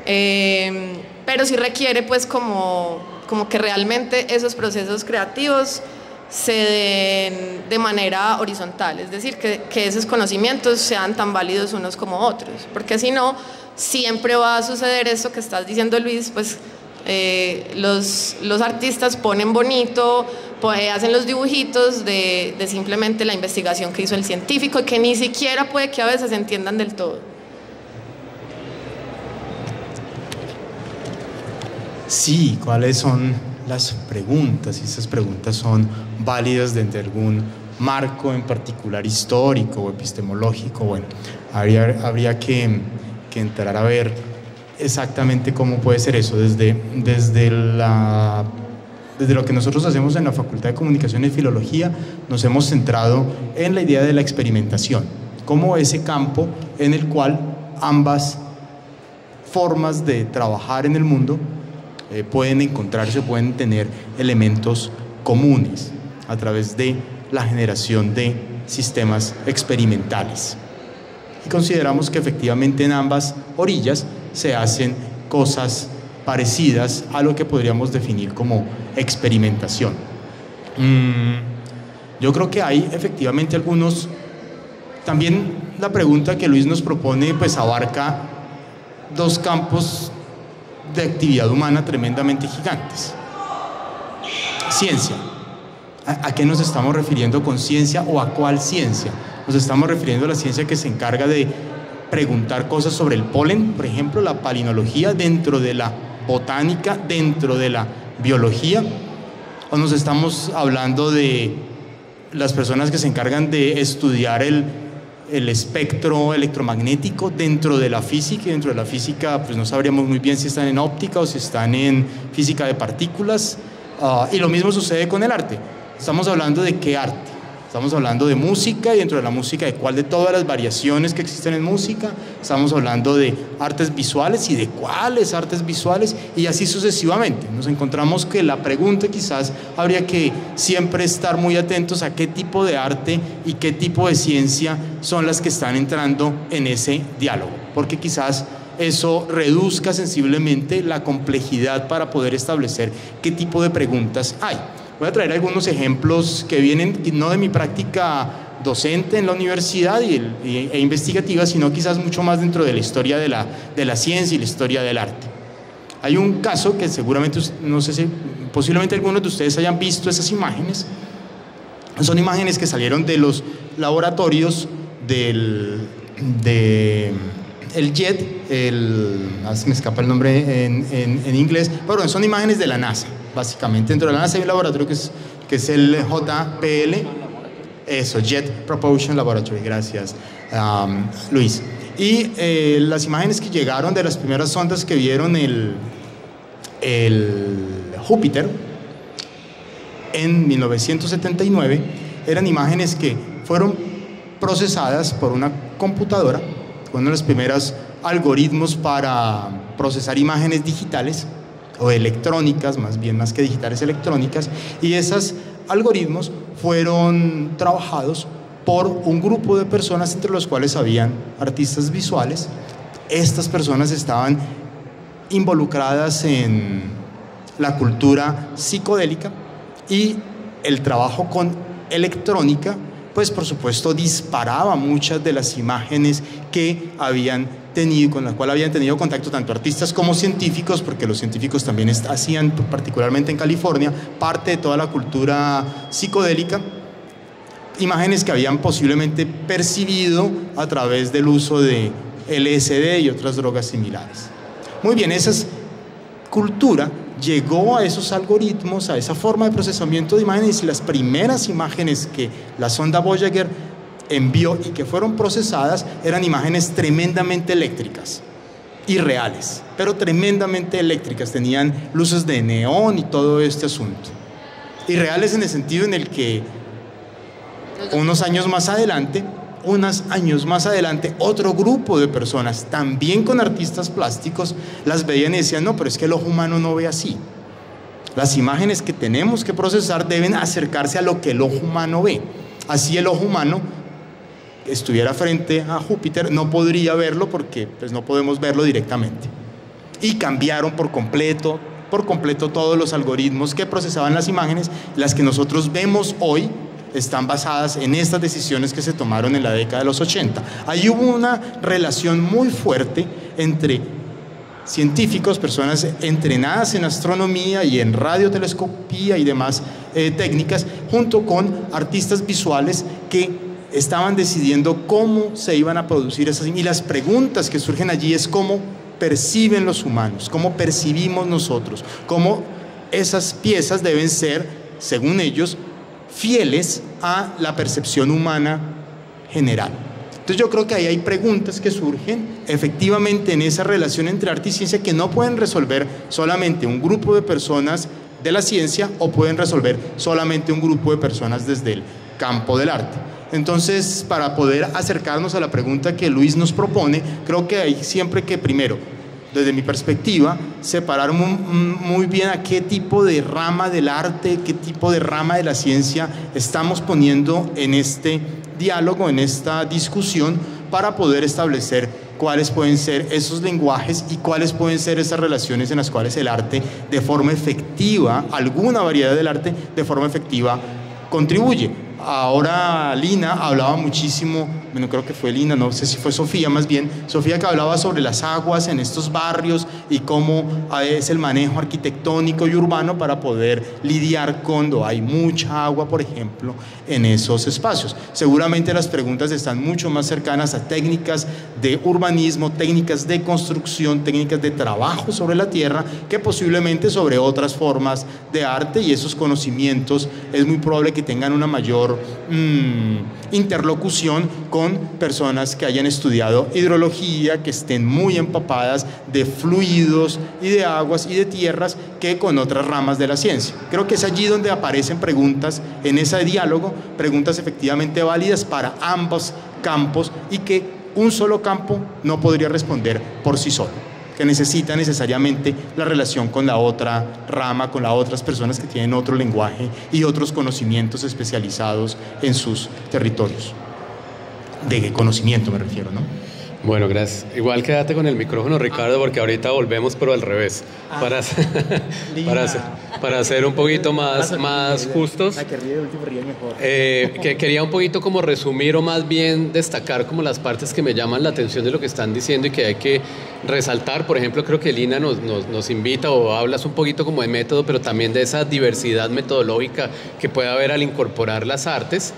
Pero sí requiere pues como que realmente esos procesos creativos se den de manera horizontal, es decir, que esos conocimientos sean tan válidos unos como otros, porque si no, siempre va a suceder esto que estás diciendo, Luis, pues los artistas ponen bonito, hacen los dibujitos de simplemente la investigación que hizo el científico y que ni siquiera puede que a veces entiendan del todo. Sí, ¿cuáles son las preguntas? Si esas preguntas son válidas dentro de algún marco en particular histórico o epistemológico, bueno, habría que entrar a ver exactamente cómo puede ser eso, desde lo que nosotros hacemos en la Facultad de Comunicación y Filología, nos hemos centrado en la idea de la experimentación, como ese campo en el cual ambas formas de trabajar en el mundo pueden encontrarse, pueden tener elementos comunes a través de la generación de sistemas experimentales. Y consideramos que efectivamente en ambas orillas se hacen cosas parecidas a lo que podríamos definir como experimentación. Yo creo que hay efectivamente algunos... También la pregunta que Luis nos propone pues abarca dos campos de actividad humana tremendamente gigantes. Ciencia. ¿A qué nos estamos refiriendo con ciencia o a cuál ciencia? Nos estamos refiriendo a la ciencia que se encarga de preguntar cosas sobre el polen, por ejemplo, la palinología dentro de la botánica, dentro de la biología, o nos estamos hablando de las personas que se encargan de estudiar el espectro electromagnético dentro de la física, y dentro de la física pues no sabríamos muy bien si están en óptica o si están en física de partículas, y lo mismo sucede con el arte. Estamos hablando de qué arte. Estamos hablando de música, y dentro de la música, de cuál de todas las variaciones que existen en música. Estamos hablando de artes visuales y de cuáles artes visuales, y así sucesivamente. Nos encontramos que la pregunta quizás habría que siempre estar muy atentos a qué tipo de arte y qué tipo de ciencia son las que están entrando en ese diálogo, porque quizás eso reduzca sensiblemente la complejidad para poder establecer qué tipo de preguntas hay. Voy a traer algunos ejemplos que vienen no de mi práctica docente en la universidad e investigativa, sino quizás mucho más dentro de la historia de la ciencia y la historia del arte. Hay un caso que seguramente, no sé si posiblemente algunos de ustedes hayan visto esas imágenes. Son imágenes que salieron de los laboratorios del JET, se me escapa el nombre en inglés, pero bueno, son imágenes de la NASA. Básicamente, dentro de la NASA hay un laboratorio que es el JPL, eso, Jet Propulsion Laboratory, gracias, Luis. Y las imágenes que llegaron de las primeras sondas que vieron el Júpiter en 1979 eran imágenes que fueron procesadas por una computadora, uno de los primeros algoritmos para procesar imágenes digitales o electrónicas, más que digitales, electrónicas, y esos algoritmos fueron trabajados por un grupo de personas, entre los cuales habían artistas visuales. Estas personas estaban involucradas en la cultura psicodélica, y el trabajo con electrónica pues por supuesto disparaba muchas de las imágenes que habían tenido, con las cuales habían tenido contacto tanto artistas como científicos, porque los científicos también hacían, particularmente en California, parte de toda la cultura psicodélica, imágenes que habían posiblemente percibido a través del uso de LSD y otras drogas similares. Muy bien, esa cultura llegó a esos algoritmos, a esa forma de procesamiento de imágenes, y las primeras imágenes que la sonda Voyager envió y que fueron procesadas eran imágenes tremendamente eléctricas, irreales, pero tremendamente eléctricas, tenían luces de neón y todo este asunto. Irreales en el sentido en el que unos años más adelante unos años más adelante, otro grupo de personas, también con artistas plásticos, las veían y decían, no, pero es que el ojo humano no ve así. Las imágenes que tenemos que procesar deben acercarse a lo que el ojo humano ve. Así el ojo humano estuviera frente a Júpiter, no podría verlo porque pues, no podemos verlo directamente. Y cambiaron por completo todos los algoritmos que procesaban las imágenes. Las que nosotros vemos hoy están basadas en estas decisiones que se tomaron en la década de los 80. Ahí hubo una relación muy fuerte entre científicos, personas entrenadas en astronomía y en radiotelescopía y demás técnicas, junto con artistas visuales que estaban decidiendo cómo se iban a producir esas. Y las preguntas que surgen allí es cómo perciben los humanos, cómo percibimos nosotros, cómo esas piezas deben ser, según ellos, fieles a la percepción humana general. Entonces yo creo que ahí hay preguntas que surgen efectivamente en esa relación entre arte y ciencia que no pueden resolver solamente un grupo de personas de la ciencia o pueden resolver solamente un grupo de personas desde el campo del arte. Entonces, para poder acercarnos a la pregunta que Luis nos propone, creo que hay siempre que primero, desde mi perspectiva, separar muy bien a qué tipo de rama del arte, qué tipo de rama de la ciencia estamos poniendo en este diálogo, en esta discusión, para poder establecer cuáles pueden ser esos lenguajes y cuáles pueden ser esas relaciones en las cuales el arte de forma efectiva, alguna variedad del arte de forma efectiva contribuye. Ahora Lina hablaba muchísimo, bueno, creo que fue Lina, no sé si fue Sofía más bien, Sofía, que hablaba sobre las aguas en estos barrios y cómo es el manejo arquitectónico y urbano para poder lidiar cuando hay mucha agua, por ejemplo, en esos espacios. Seguramente las preguntas están mucho más cercanas a técnicas de urbanismo, técnicas de construcción, técnicas de trabajo sobre la tierra, que posiblemente sobre otras formas de arte, y esos conocimientos es muy probable que tengan una mayor interlocución con personas que hayan estudiado hidrología, que estén muy empapadas de fluidos y de aguas y de tierras, que con otras ramas de la ciencia. Creo que es allí donde aparecen preguntas en ese diálogo, preguntas efectivamente válidas para ambos campos y que un solo campo no podría responder por sí solo, que necesita necesariamente la relación con la otra rama, con las otras personas que tienen otro lenguaje y otros conocimientos especializados en sus territorios. De conocimiento me refiero, ¿no? Bueno, gracias. Igual quédate con el micrófono, Ricardo, porque ahorita volvemos, pero al revés, para ser un poquito más justos. La que ríe de último ríe mejor. Que quería un poquito como resumir o más bien destacar como las partes que me llaman la atención de lo que están diciendo y que hay que resaltar. Por ejemplo, creo que Lina nos invita o hablas un poquito como de método, pero también de esa diversidad metodológica que puede haber al incorporar las artes.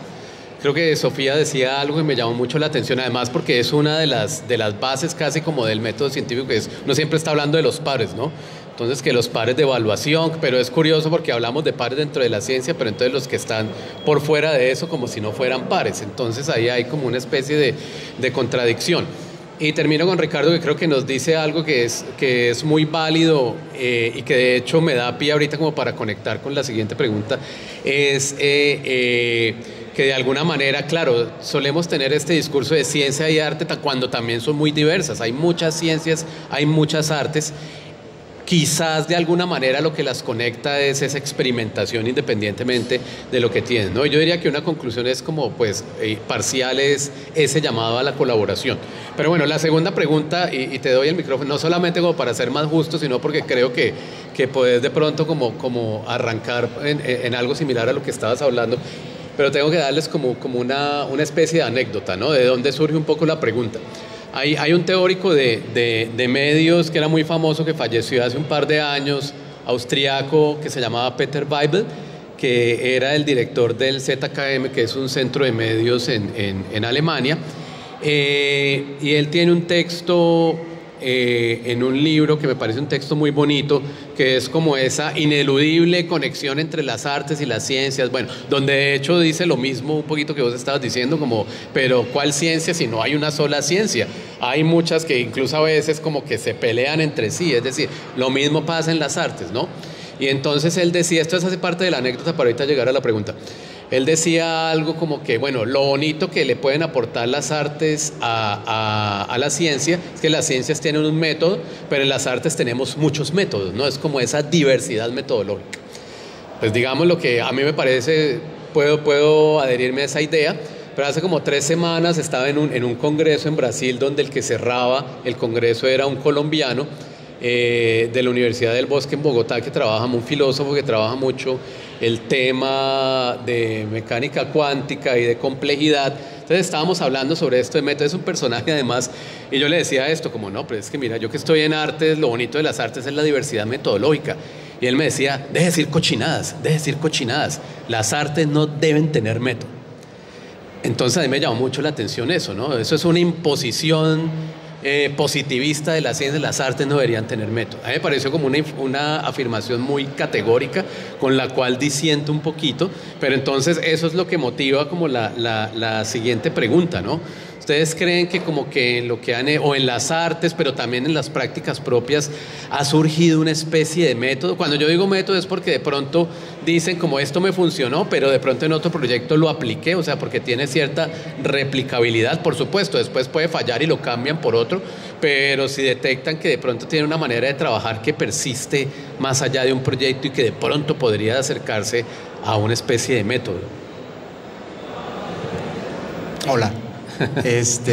Creo que Sofía decía algo que me llamó mucho la atención, además porque es una de las bases casi como del método científico, que es, uno siempre está hablando de los pares, ¿no? Entonces que los pares de evaluación, pero es curioso porque hablamos de pares dentro de la ciencia, pero entonces los que están por fuera de eso como si no fueran pares, entonces ahí hay como una especie de contradicción. Y termino con Ricardo, que creo que nos dice algo que es muy válido y que de hecho me da pie ahorita como para conectar con la siguiente pregunta, es que de alguna manera, claro, solemos tener este discurso de ciencia y arte cuando también son muy diversas, hay muchas ciencias, hay muchas artes. Quizás de alguna manera lo que las conecta es esa experimentación independientemente de lo que tienen, ¿no? Yo diría que una conclusión es como pues parcial es ese llamado a la colaboración. Pero bueno, la segunda pregunta, y te doy el micrófono, no solamente como para ser más justo, sino porque creo que podés de pronto como arrancar en algo similar a lo que estabas hablando, pero tengo que darles como una especie de anécdota, ¿no? De dónde surge un poco la pregunta. Hay un teórico de medios que era muy famoso, que falleció hace un par de años, austriaco, que se llamaba Peter Weibel, que era el director del ZKM, que es un centro de medios en Alemania. Y él tiene un texto en un libro que me parece un texto muy bonito, que es como esa ineludible conexión entre las artes y las ciencias, bueno, donde de hecho dice lo mismo un poquito que vos estabas diciendo, como, pero ¿cuál ciencia si no hay una sola ciencia? Hay muchas que incluso a veces como que se pelean entre sí, es decir, lo mismo pasa en las artes, ¿no? Y entonces él decía, esto hace parte de la anécdota para ahorita llegar a la pregunta, Él decía algo como que, bueno, lo bonito que le pueden aportar las artes a la ciencia es que las ciencias tienen un método, pero en las artes tenemos muchos métodos, ¿no? Es como esa diversidad metodológica. Pues digamos lo que a mí me parece, puedo adherirme a esa idea, pero hace como 3 semanas estaba en un congreso en Brasil donde el que cerraba el congreso era un colombiano de la Universidad del Bosque en Bogotá, que trabaja, un filósofo que trabaja mucho el tema de mecánica cuántica y de complejidad. Entonces estábamos hablando sobre esto de método, es un personaje además, y yo le decía esto como, no, pero es que mira, yo que estoy en artes, lo bonito de las artes es la diversidad metodológica. Y él me decía, deje de decir cochinadas, las artes no deben tener método. Entonces a mí me llamó mucho la atención eso, ¿no? Eso es una imposición positivista de la ciencia, las artes no deberían tener método. A mí me pareció como una afirmación muy categórica, con la cual disiento un poquito, pero entonces eso es lo que motiva como la siguiente pregunta, ¿no? ¿Ustedes creen que como que en lo que han, o en las artes, pero también en las prácticas propias, ha surgido una especie de método? Cuando yo digo método es porque de pronto dicen como esto me funcionó, pero de pronto en otro proyecto lo apliqué, o sea, porque tiene cierta replicabilidad, por supuesto, después puede fallar y lo cambian por otro, pero si detectan que de pronto tiene una manera de trabajar que persiste más allá de un proyecto y que de pronto podría acercarse a una especie de método. Hola.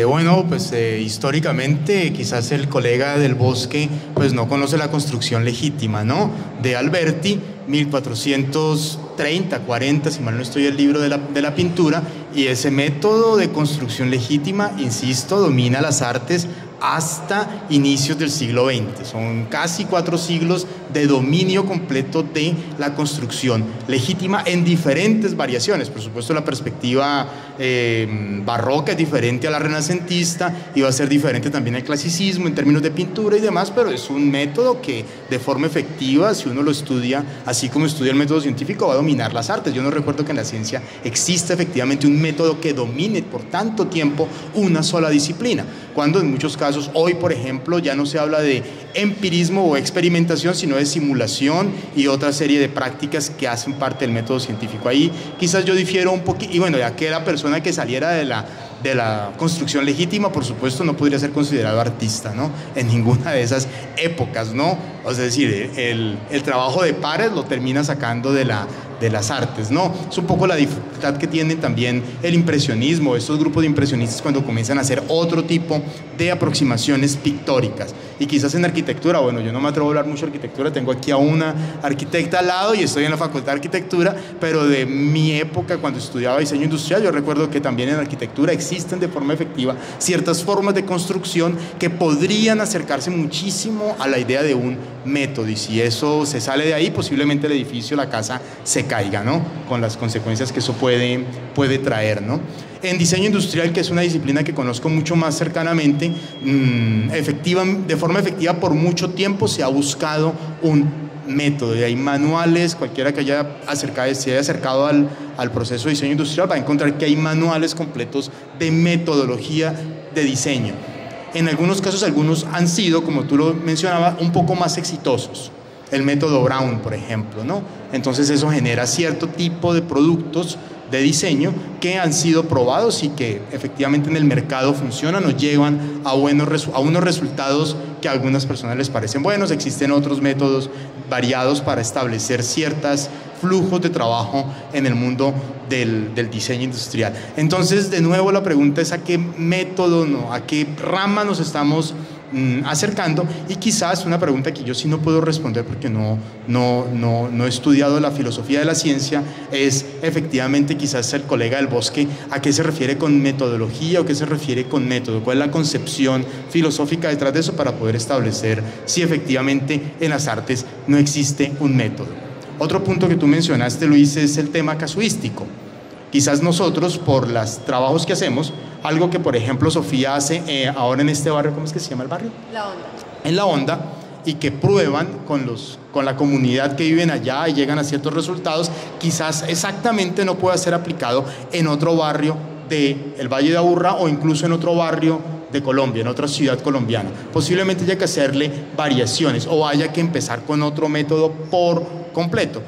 Bueno, pues históricamente quizás el colega del Bosque pues no conoce la construcción legítima, ¿no? De Alberti, 1430, 40, si mal no estoy, el libro de la pintura, y ese método de construcción legítima, insisto, domina las artes hasta inicios del siglo XX. Son casi 4 siglos de dominio completo de la construcción legítima en diferentes variaciones. Por supuesto, la perspectiva barroca es diferente a la renacentista y va a ser diferente también al clasicismo en términos de pintura y demás, pero es un método que de forma efectiva, si uno lo estudia, así como estudia el método científico, va a dominar las artes. Yo no recuerdo que en la ciencia exista efectivamente un método que domine por tanto tiempo una sola disciplina, cuando en muchos casos hoy, por ejemplo, ya no se habla de empirismo o experimentación, sino de simulación y otra serie de prácticas que hacen parte del método científico. Ahí quizás yo difiero un poquito, y bueno, ya que la persona que saliera de la construcción legítima, por supuesto, no podría ser considerado artista, ¿no? En ninguna de esas épocas, ¿no? O sea, es decir, el trabajo de pares lo termina sacando de las artes, ¿no? Es un poco la dificultad que tiene también el impresionismo, estos grupos de impresionistas cuando comienzan a hacer otro tipo de aproximaciones pictóricas. Y quizás en arquitectura, bueno, yo no me atrevo a hablar mucho de arquitectura, tengo aquí a una arquitecta al lado y estoy en la Facultad de Arquitectura, pero de mi época cuando estudiaba diseño industrial, yo recuerdo que también en arquitectura existen de forma efectiva ciertas formas de construcción que podrían acercarse muchísimo a la idea de un método, y si eso se sale de ahí, posiblemente el edificio, la casa, se caiga, ¿no? Con las consecuencias que eso puede traer, ¿no? En diseño industrial, que es una disciplina que conozco mucho más cercanamente, de forma efectiva por mucho tiempo se ha buscado un método, y hay manuales, cualquiera que se haya acercado al proceso de diseño industrial va a encontrar que hay manuales completos de metodología de diseño. En algunos casos, algunos han sido, como tú lo mencionabas, un poco más exitosos. El método Brown, por ejemplo, ¿no? Entonces eso genera cierto tipo de productos de diseño que han sido probados y que efectivamente en el mercado funcionan o llevan a unos resultados que a algunas personas les parecen buenos. Existen otros métodos variados para establecer ciertos flujos de trabajo en el mundo del diseño industrial. Entonces, de nuevo, la pregunta es a qué método, no, a qué rama nos estamos acercando, y quizás una pregunta que yo sí no puedo responder porque no he estudiado la filosofía de la ciencia, es efectivamente quizás el colega del Bosque, ¿a qué se refiere con metodología o qué se refiere con método? ¿Cuál es la concepción filosófica detrás de eso para poder establecer si efectivamente en las artes no existe un método? Otro punto que tú mencionaste, Luis, es el tema casuístico. Quizás nosotros, por los trabajos que hacemos, algo que por ejemplo Sofía hace ahora en este barrio, ¿cómo es que se llama el barrio? La Honda. En La Honda, y que prueban con la comunidad que viven allá y llegan a ciertos resultados, quizás exactamente no pueda ser aplicado en otro barrio del Valle de Aburrá o incluso en otro barrio de Colombia, en otra ciudad colombiana. Posiblemente haya que hacerle variaciones o haya que empezar con otro método por completo.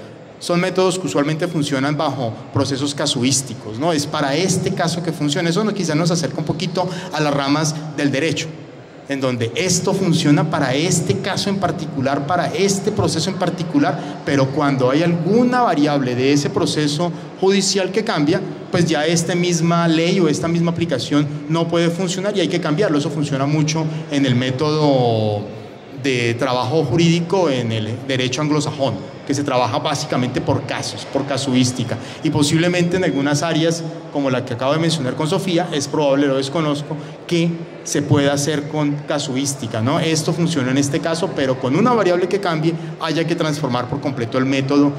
son métodos que usualmente funcionan bajo procesos casuísticos, ¿no? Es para este caso que funciona. Eso quizás nos acerca un poquito a las ramas del derecho, en donde esto funciona para este caso en particular, para este proceso en particular, pero cuando hay alguna variable de ese proceso judicial que cambia, pues ya esta misma ley o esta misma aplicación no puede funcionar y hay que cambiarlo. Eso funciona mucho en el método de trabajo jurídico en el derecho anglosajón, que se trabaja básicamente por casos, por casuística, y posiblemente en algunas áreas como la que acabo de mencionar con Sofía, es probable, lo desconozco, que se pueda hacer con casuística, ¿no? Esto funciona en este caso, pero con una variable que cambie haya que transformar por completo el método.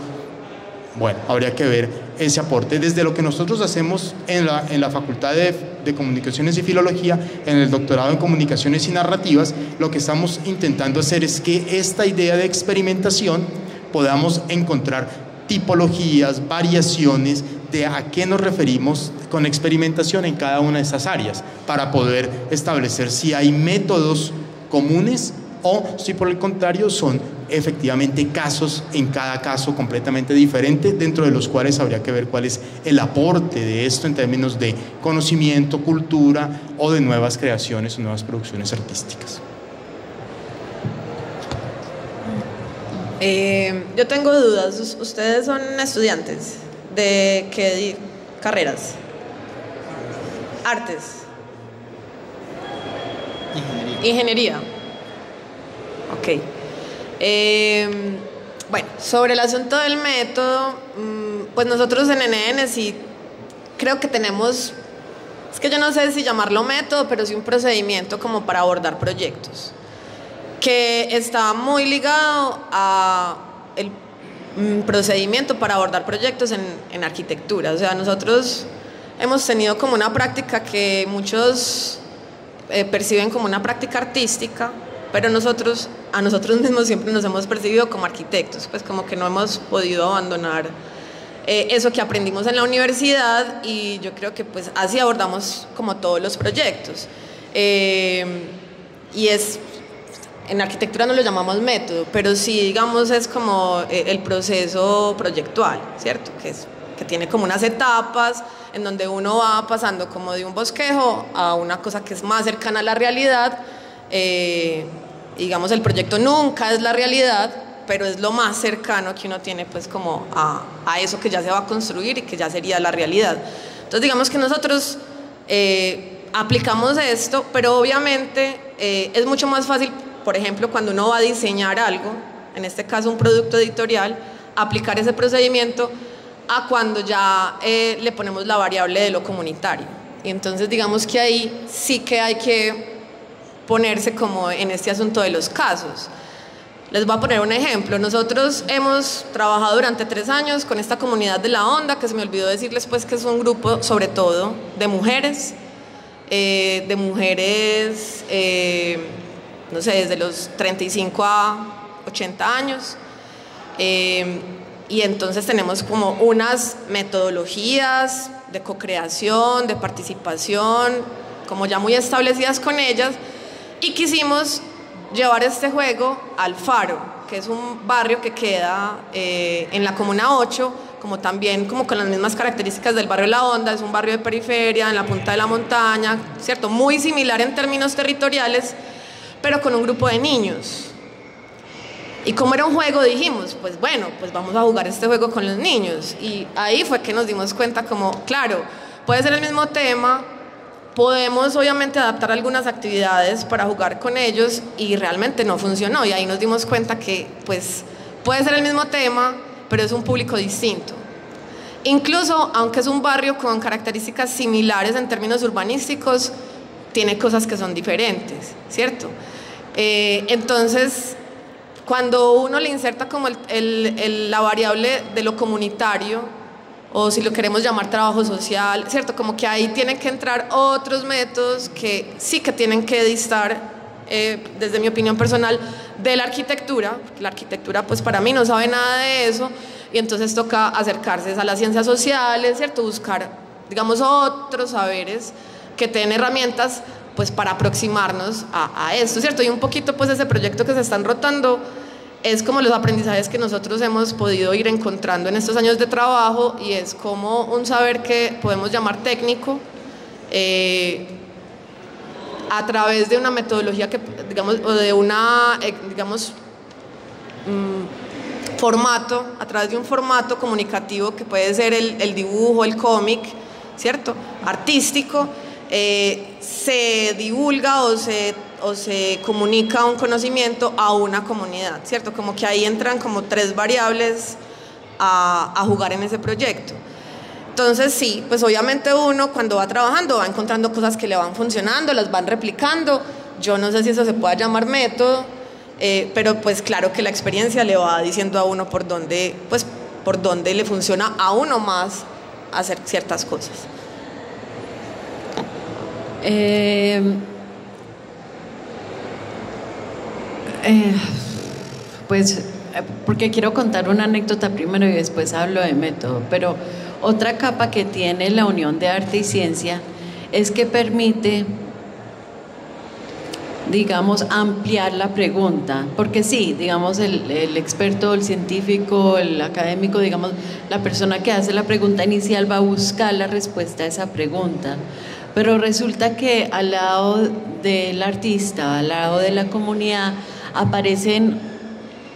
Bueno, habría que ver ese aporte. Desde lo que nosotros hacemos en la Facultad de Comunicaciones y Filología, en el doctorado en Comunicaciones y Narrativas, lo que estamos intentando hacer es que esta idea de experimentación podamos encontrar tipologías, variaciones de a qué nos referimos con experimentación en cada una de estas áreas, para poder establecer si hay métodos comunes o si por el contrario son efectivamente casos, en cada caso completamente diferente, dentro de los cuales habría que ver cuál es el aporte de esto en términos de conocimiento, cultura o de nuevas creaciones o nuevas producciones artísticas. Yo tengo dudas. ¿Ustedes son estudiantes de qué carreras? Artes. Ingeniería. Ok. Bueno, sobre el asunto del método, pues nosotros en NN sí creo que tenemos, es que yo no sé si llamarlo método, pero sí un procedimiento como para abordar proyectos, que está muy ligado a el procedimiento para abordar proyectos en arquitectura. O sea, nosotros hemos tenido como una práctica que muchos perciben como una práctica artística, pero a nosotros mismos siempre nos hemos percibido como arquitectos, pues como que no hemos podido abandonar eso que aprendimos en la universidad, y yo creo que pues así abordamos como todos los proyectos. Y es, en arquitectura no lo llamamos método, pero sí, digamos, es como el proceso proyectual, ¿cierto? Que tiene como unas etapas en donde uno va pasando como de un bosquejo a una cosa que es más cercana a la realidad. Digamos, el proyecto nunca es la realidad, pero es lo más cercano que uno tiene pues como a eso que ya se va a construir y que ya sería la realidad. Entonces digamos que nosotros aplicamos esto, pero obviamente es mucho más fácil, por ejemplo, cuando uno va a diseñar algo, en este caso un producto editorial, aplicar ese procedimiento a cuando ya le ponemos la variable de lo comunitario. Y entonces digamos que ahí sí que hay que ponerse como en este asunto de los casos. Les voy a poner un ejemplo. Nosotros hemos trabajado durante 3 años con esta comunidad de La Onda, que se me olvidó decirles pues que es un grupo sobre todo de mujeres, no sé, desde los 35 a 80 años. Y entonces tenemos como unas metodologías de co-creación, de participación, como ya muy establecidas con ellas, y quisimos llevar este juego al Faro, que es un barrio que queda en la Comuna 8, como también como con las mismas características del barrio La Onda. Es un barrio de periferia, en la punta de la montaña, ¿cierto? Muy similar en términos territoriales, pero con un grupo de niños. Y como era un juego, dijimos, pues bueno, pues vamos a jugar este juego con los niños. Y ahí fue que nos dimos cuenta como, claro, puede ser el mismo tema, podemos obviamente adaptar algunas actividades para jugar con ellos, y realmente no funcionó. Y ahí nos dimos cuenta que pues puede ser el mismo tema, pero es un público distinto. Incluso, aunque es un barrio con características similares en términos urbanísticos, tiene cosas que son diferentes, ¿cierto? Entonces, cuando uno le inserta como la variable de lo comunitario, o si lo queremos llamar trabajo social, ¿cierto? Como que ahí tienen que entrar otros métodos que sí que tienen que distar, desde mi opinión personal, de la arquitectura. La arquitectura pues para mí no sabe nada de eso, y entonces toca acercarse a las ciencias sociales, ¿cierto? Buscar, digamos, otros saberes que tienen herramientas pues para aproximarnos a esto, ¿cierto? Y un poquito pues ese proyecto que se están rotando es como los aprendizajes que nosotros hemos podido ir encontrando en estos años de trabajo, y es como un saber que podemos llamar técnico, a través de una metodología que, digamos, o de una, formato, a través de un formato comunicativo que puede ser el dibujo, el cómic, ¿cierto? Artístico, se divulga o se comunica un conocimiento a una comunidad, ¿cierto? Como que ahí entran como 3 variables a jugar en ese proyecto. Entonces sí, pues obviamente uno cuando va trabajando va encontrando cosas que le van funcionando, las van replicando. Yo no sé si eso se pueda llamar método, pero pues claro que la experiencia le va diciendo a uno por dónde le funciona a uno más hacer ciertas cosas. Pues porque quiero contar una anécdota primero y después hablo de método, pero otra capa que tiene la unión de arte y ciencia es que permite, digamos, ampliar la pregunta, porque sí, digamos, el experto, el científico, el académico, digamos, la persona que hace la pregunta inicial va a buscar la respuesta a esa pregunta, pero resulta que al lado del artista, al lado de la comunidad, aparecen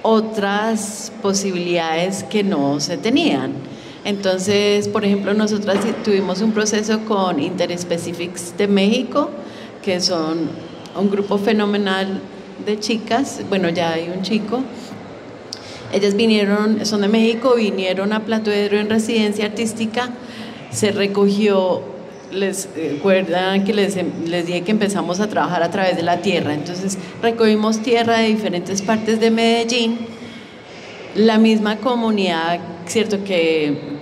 otras posibilidades que no se tenían. Entonces, por ejemplo, nosotras tuvimos un proceso con Interspecifics de México, que son un grupo fenomenal de chicas, bueno, ya hay un chico. Ellas vinieron, son de México, vinieron a Plato Edro en residencia artística, se recogió, les recuerdan que les dije que empezamos a trabajar a través de la tierra, entonces recogimos tierra de diferentes partes de Medellín, la misma comunidad, cierto, que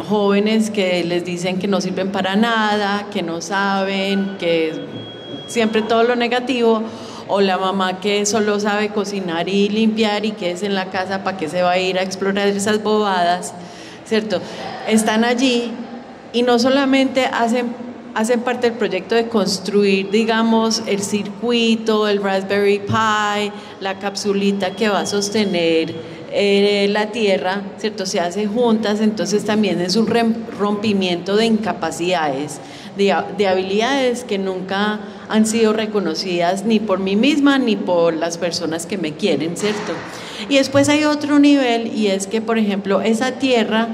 jóvenes que les dicen que no sirven para nada, que no saben, que siempre todo lo negativo, o la mamá que solo sabe cocinar y limpiar y que es en la casa, ¿para qué se va a ir a explorar esas bobadas? ¿Cierto? Están allí y no solamente hacen parte del proyecto de construir, digamos, el circuito, el Raspberry Pi, la capsulita que va a sostener la tierra, ¿cierto? Se hace juntas, entonces también es un rompimiento de incapacidades, de habilidades que nunca han sido reconocidas ni por mí misma ni por las personas que me quieren, ¿cierto? Y después hay otro nivel, y es que, por ejemplo, esa tierra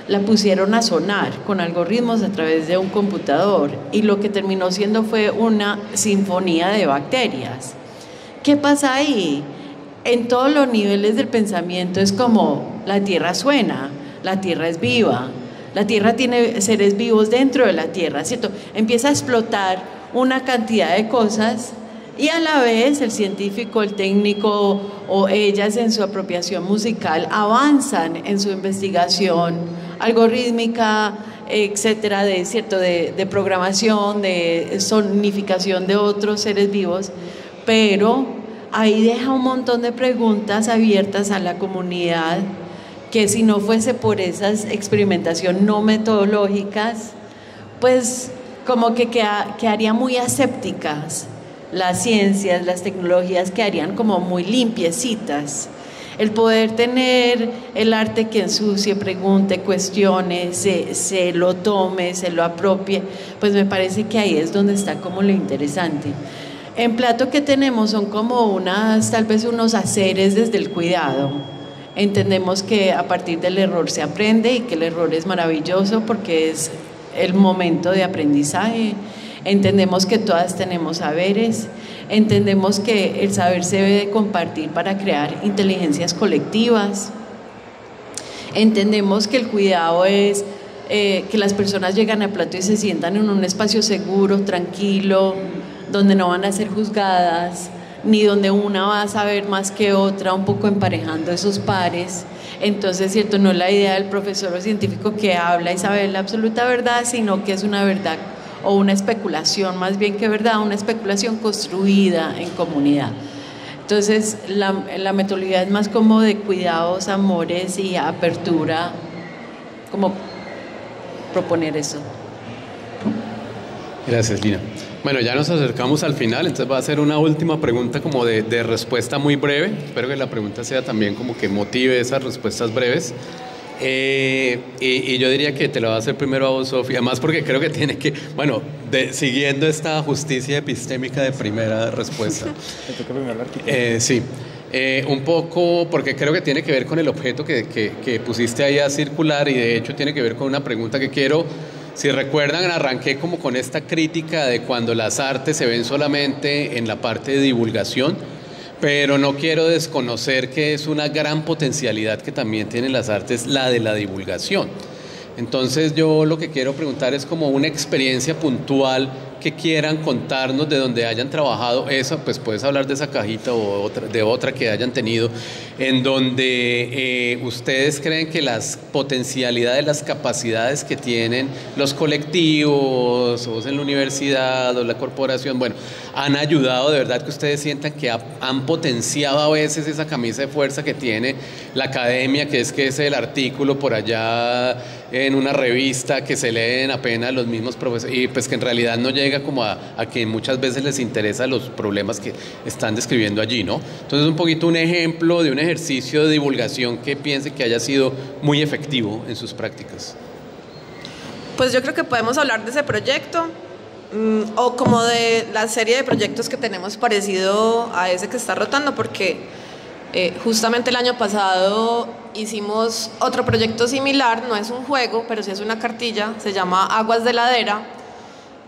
la pusieron a sonar con algoritmos a través de un computador, y lo que terminó siendo fue una sinfonía de bacterias. ¿Qué pasa ahí? En todos los niveles del pensamiento es como la tierra suena, la tierra es viva, la tierra tiene seres vivos dentro de la tierra, ¿cierto? Empieza a explotar una cantidad de cosas, y a la vez el científico, el técnico o ellas en su apropiación musical avanzan en su investigación algorítmica, etcétera, de programación, de sonificación de otros seres vivos, pero ahí deja un montón de preguntas abiertas a la comunidad que, si no fuese por esas experimentaciones no metodológicas, pues como que quedaría muy asépticas las ciencias, las tecnologías quedarían como muy limpiecitas. El poder tener el arte que ensucie, pregunte, cuestione, se lo tome, se lo apropie, pues me parece que ahí es donde está como lo interesante. En Plato, que tenemos son como tal vez unos haceres desde el cuidado. Entendemos que a partir del error se aprende y que el error es maravilloso porque es el momento de aprendizaje. Entendemos que todas tenemos saberes, entendemos que el saber se debe de compartir para crear inteligencias colectivas. Entendemos que el cuidado es que las personas llegan a Plato y se sientan en un espacio seguro, tranquilo, donde no van a ser juzgadas, ni donde una va a saber más que otra, un poco emparejando esos pares. Entonces, ¿cierto? No es la idea del profesor o científico que habla y sabe la absoluta verdad, sino que es una verdad o una especulación, más bien que verdad, una especulación construida en comunidad. Entonces, la metodología es más como de cuidados, amores y apertura, como proponer eso. Gracias, Lina. Bueno, ya nos acercamos al final, entonces va a ser una última pregunta como de respuesta muy breve. Espero que la pregunta sea también como que motive esas respuestas breves. Y yo diría que te lo voy a hacer primero a vos, Sofía, además porque creo que tiene que, bueno, siguiendo esta justicia epistémica de primera respuesta. ¿Te toca primero el arquitecto? Sí, un poco porque creo que tiene que ver con el objeto que pusiste ahí a circular y de hecho tiene que ver con una pregunta que quiero. Si recuerdan, arranqué como con esta crítica de cuando las artes se ven solamente en la parte de divulgación, pero no quiero desconocer que es una gran potencialidad que también tienen las artes, la de la divulgación. Entonces yo lo que quiero preguntar es como una experiencia puntual que quieran contarnos de donde hayan trabajado esa, pues puedes hablar de esa cajita o de otra que hayan tenido, en donde ustedes creen que las potencialidades, las capacidades que tienen los colectivos, o en la universidad, o la corporación, bueno, han ayudado de verdad que ustedes sientan que han potenciado a veces esa camisa de fuerza que tiene la academia, que es el artículo por allá en una revista que se leen apenas los mismos profesores y pues que en realidad no llega como a que muchas veces les interesa los problemas que están describiendo allí, ¿no? Entonces un poquito un ejemplo de un ejercicio de divulgación que piense que haya sido muy efectivo en sus prácticas. Pues yo creo que podemos hablar de ese proyecto o como de la serie de proyectos que tenemos parecido a ese que está rotando, porque justamente el año pasado hicimos otro proyecto similar, no es un juego, pero sí es una cartilla, se llama Aguas de Ladera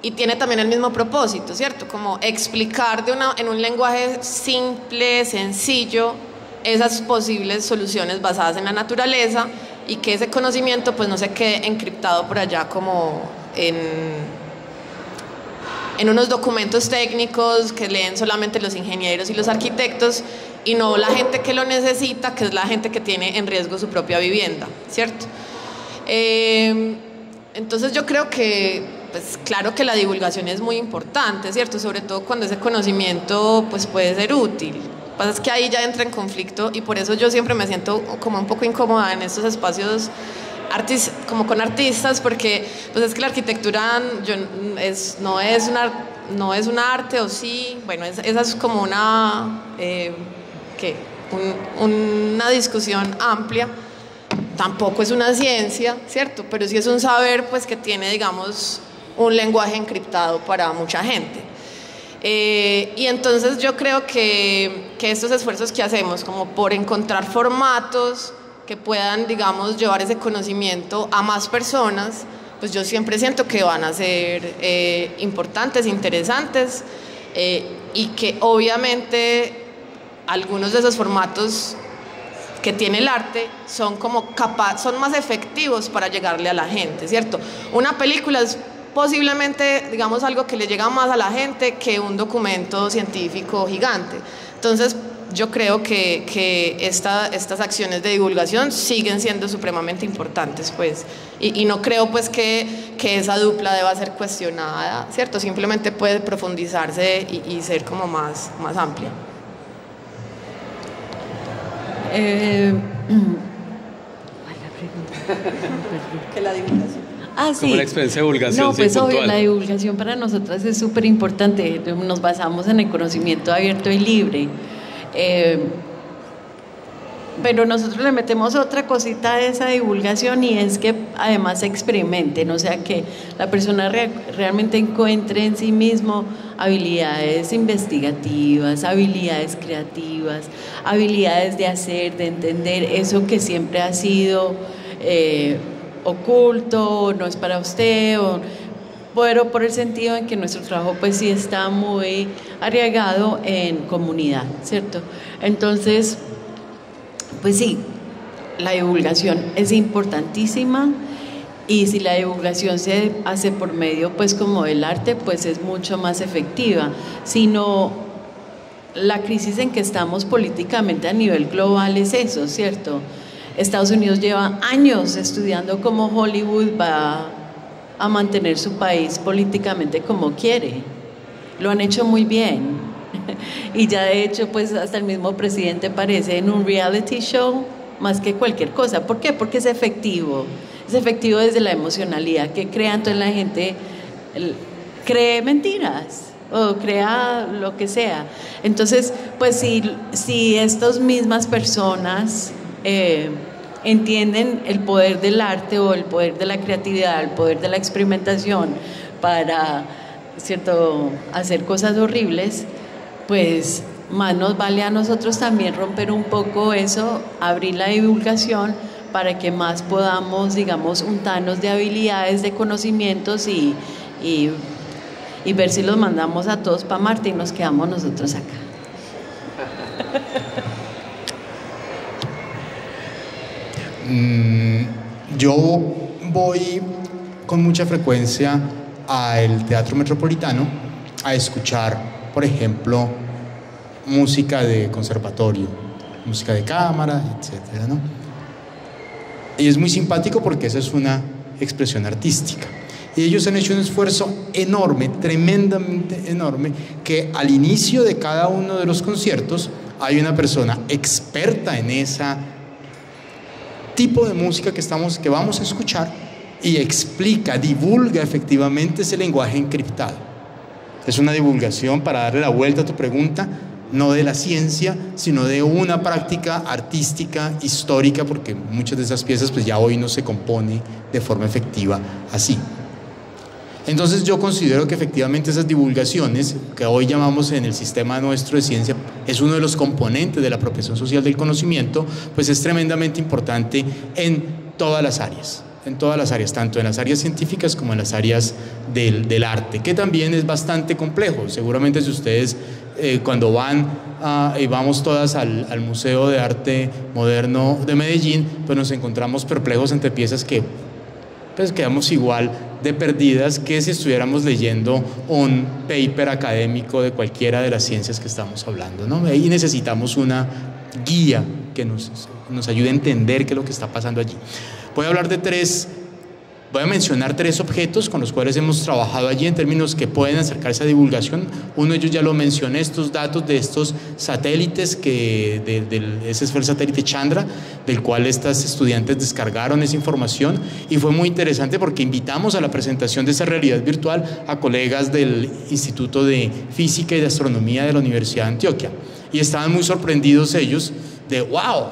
y tiene también el mismo propósito, ¿cierto? Como explicar en un lenguaje simple, sencillo, esas posibles soluciones basadas en la naturaleza y que ese conocimiento pues no se quede encriptado por allá como en unos documentos técnicos que leen solamente los ingenieros y los arquitectos y no la gente que lo necesita, que es la gente que tiene en riesgo su propia vivienda, ¿cierto? Entonces yo creo que, pues claro que la divulgación es muy importante, ¿cierto? Sobre todo cuando ese conocimiento pues puede ser útil. Lo que pasa es que ahí ya entra en conflicto y por eso yo siempre me siento como un poco incómoda en estos espacios como con artistas, porque pues es que la arquitectura no es un arte, o sí, bueno, esa es como una una discusión amplia, tampoco es una ciencia, ¿cierto? Pero sí es un saber pues que tiene, digamos, un lenguaje encriptado para mucha gente. Y entonces yo creo que estos esfuerzos que hacemos como por encontrar formatos que puedan, digamos, llevar ese conocimiento a más personas, pues yo siempre siento que van a ser importantes, interesantes y que obviamente algunos de esos formatos que tiene el arte son más efectivos para llegarle a la gente, ¿cierto? Una película es posiblemente, digamos, algo que le llega más a la gente que un documento científico gigante. Entonces, yo creo que estas acciones de divulgación siguen siendo supremamente importantes, pues, y no creo pues que esa dupla deba ser cuestionada, ¿cierto? Simplemente puede profundizarse y ser como más amplia. Que la divulgación. Sí. Como la experiencia de divulgación. No, pues sí, obvio, la divulgación para nosotras es súper importante. Nos basamos en el conocimiento abierto y libre. Pero nosotros le metemos otra cosita a esa divulgación y es que además experimenten, o sea, que la persona realmente encuentre en sí mismo habilidades investigativas, habilidades creativas, habilidades de hacer, de entender eso que siempre ha sido oculto, no es para usted, pero por el sentido en que nuestro trabajo pues sí está muy arraigado en comunidad, ¿cierto? Entonces, pues sí, la divulgación es importantísima y si la divulgación se hace por medio pues como del arte, pues es mucho más efectiva. Sino la crisis en que estamos políticamente a nivel global es eso, ¿cierto? Estados Unidos lleva años estudiando cómo Hollywood va a mantener su país políticamente como quiere. Lo han hecho muy bien. Y ya de hecho pues hasta el mismo presidente parece en un reality show más que cualquier cosa. ¿Por qué? Porque es efectivo desde la emocionalidad que crea entonces la gente cree mentiras o crea lo que sea. Entonces, pues si estas mismas personas entienden el poder del arte o el poder de la creatividad, el poder de la experimentación para, ¿cierto?, hacer cosas horribles, pues más nos vale a nosotros también romper un poco eso, abrir la divulgación para que más podamos, digamos, untarnos de habilidades, de conocimientos y ver si los mandamos a todos para Marte y nos quedamos nosotros acá. Yo voy con mucha frecuencia al Teatro Metropolitano a escuchar, por ejemplo, música de conservatorio, música de cámara, etcétera, ¿no? Y es muy simpático porque esa es una expresión artística. Y ellos han hecho un esfuerzo enorme, tremendamente enorme, que al inicio de cada uno de los conciertos hay una persona experta en ese tipo de música que vamos a escuchar y explica, divulga efectivamente ese lenguaje encriptado. Es una divulgación, para darle la vuelta a tu pregunta, no de la ciencia, sino de una práctica artística, histórica, porque muchas de esas piezas pues ya hoy no se compone de forma efectiva así. Entonces yo considero que efectivamente esas divulgaciones, que hoy llamamos en el sistema nuestro de ciencia, es uno de los componentes de la apropiación social del conocimiento, pues es tremendamente importante en todas las áreas, tanto en las áreas científicas como en las áreas del arte, que también es bastante complejo. Seguramente si ustedes cuando vamos todas al Museo de Arte Moderno de Medellín, pues nos encontramos perplejos ante piezas que pues quedamos igual de perdidas que si estuviéramos leyendo un paper académico de cualquiera de las ciencias que estamos hablando, ¿no? Ahí necesitamos una guía que nos ayude a entender qué es lo que está pasando allí. Voy a mencionar tres objetos con los cuales hemos trabajado allí en términos que pueden acercarse a divulgación. Uno de ellos ya lo mencioné, estos datos de estos satélites, ese fue el satélite Chandra, del cual estas estudiantes descargaron esa información, y fue muy interesante porque invitamos a la presentación de esa realidad virtual a colegas del Instituto de Física y de Astronomía de la Universidad de Antioquia, y estaban muy sorprendidos ellos de ¡wow!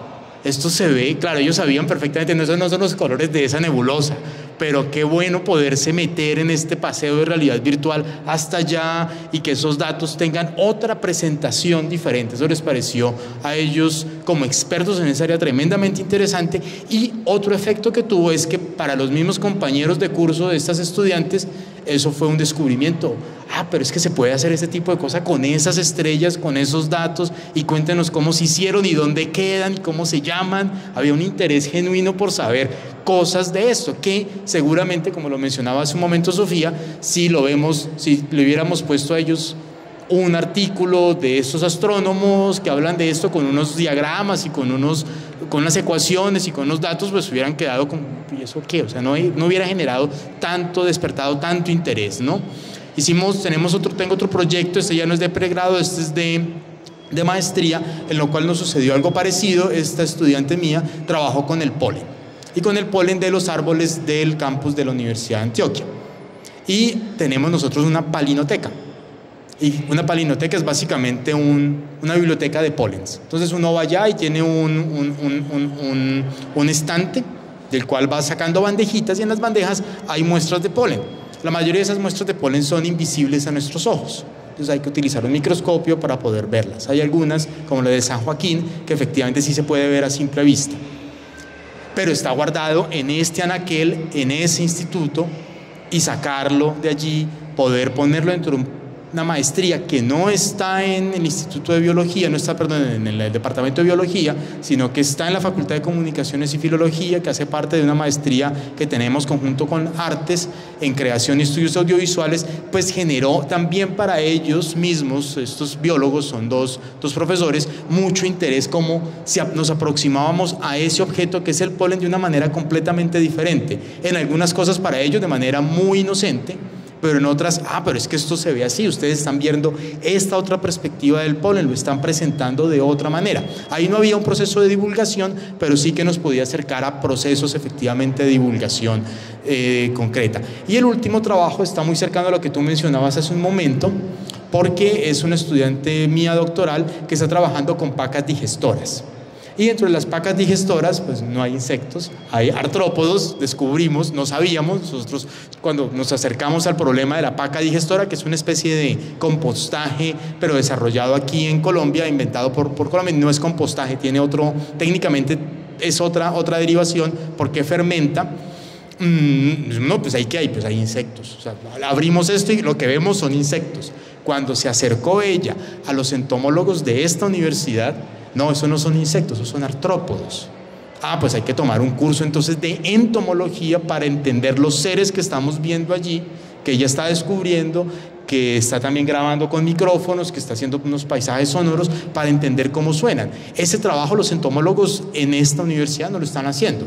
Esto se ve, claro, ellos sabían perfectamente, no son los colores de esa nebulosa, pero qué bueno poderse meter en este paseo de realidad virtual hasta allá y que esos datos tengan otra presentación diferente. Eso les pareció a ellos, como expertos en esa área, tremendamente interesante. Y otro efecto que tuvo es que para los mismos compañeros de curso de estas estudiantes, eso fue un descubrimiento. Pero es que se puede hacer ese tipo de cosas con esas estrellas, con esos datos, y cuéntenos cómo se hicieron y dónde quedan y cómo se llaman. Había un interés genuino por saber cosas de esto, que seguramente, como lo mencionaba hace un momento Sofía, si le hubiéramos puesto a ellos un artículo de estos astrónomos que hablan de esto con unos diagramas y con unas ecuaciones y con unos datos, pues hubieran quedado como, ¿y eso qué? O sea, no hubiera generado despertado tanto interés, ¿no? Tengo otro proyecto, este ya no es de pregrado, este es de maestría, en lo cual nos sucedió algo parecido. Esta estudiante mía trabajó con el polen, y con el polen de los árboles del campus de la Universidad de Antioquia. Y tenemos nosotros una palinoteca. Y una palinoteca es básicamente una biblioteca de polens. Entonces uno va allá y tiene un estante del cual va sacando bandejitas, y en las bandejas hay muestras de polen. La mayoría de esas muestras de polen son invisibles a nuestros ojos, entonces hay que utilizar un microscopio para poder verlas. Hay algunas, como la de San Joaquín, que efectivamente sí se puede ver a simple vista, pero está guardado en este anaquel, en ese instituto, y sacarlo de allí, poder ponerlo dentro de una maestría que no está en el Instituto de Biología, en el Departamento de Biología, sino que está en la Facultad de Comunicaciones y Filología, que hace parte de una maestría que tenemos conjunto con Artes en Creación y Estudios Audiovisuales. Pues generó también para ellos mismos, estos biólogos, son dos profesores, mucho interés, como si nos aproximábamos a ese objeto que es el polen de una manera completamente diferente. En algunas cosas para ellos de manera muy inocente, pero en otras, pero es que esto se ve así, ustedes están viendo esta otra perspectiva del polen, lo están presentando de otra manera. Ahí no había un proceso de divulgación, pero sí que nos podía acercar a procesos efectivamente de divulgación concreta. Y el último trabajo está muy cercano a lo que tú mencionabas hace un momento, porque es una estudiante mía doctoral que está trabajando con pacas digestoras. Y dentro de las pacas digestoras, pues no hay insectos, hay artrópodos, descubrimos, no sabíamos, nosotros cuando nos acercamos al problema de la paca digestora, que es una especie de compostaje, pero desarrollado aquí en Colombia, inventado por Colombia, no es compostaje, tiene otro, técnicamente es otra derivación, porque fermenta. No, pues ahí ¿qué hay? Pues hay insectos. O sea, abrimos esto y lo que vemos son insectos. Cuando se acercó ella a los entomólogos de esta universidad, no, eso no son insectos, eso son artrópodos. Pues hay que tomar un curso entonces de entomología para entender los seres que estamos viendo allí, que ella está descubriendo, que está también grabando con micrófonos, que está haciendo unos paisajes sonoros para entender cómo suenan. Ese trabajo los entomólogos en esta universidad no lo están haciendo.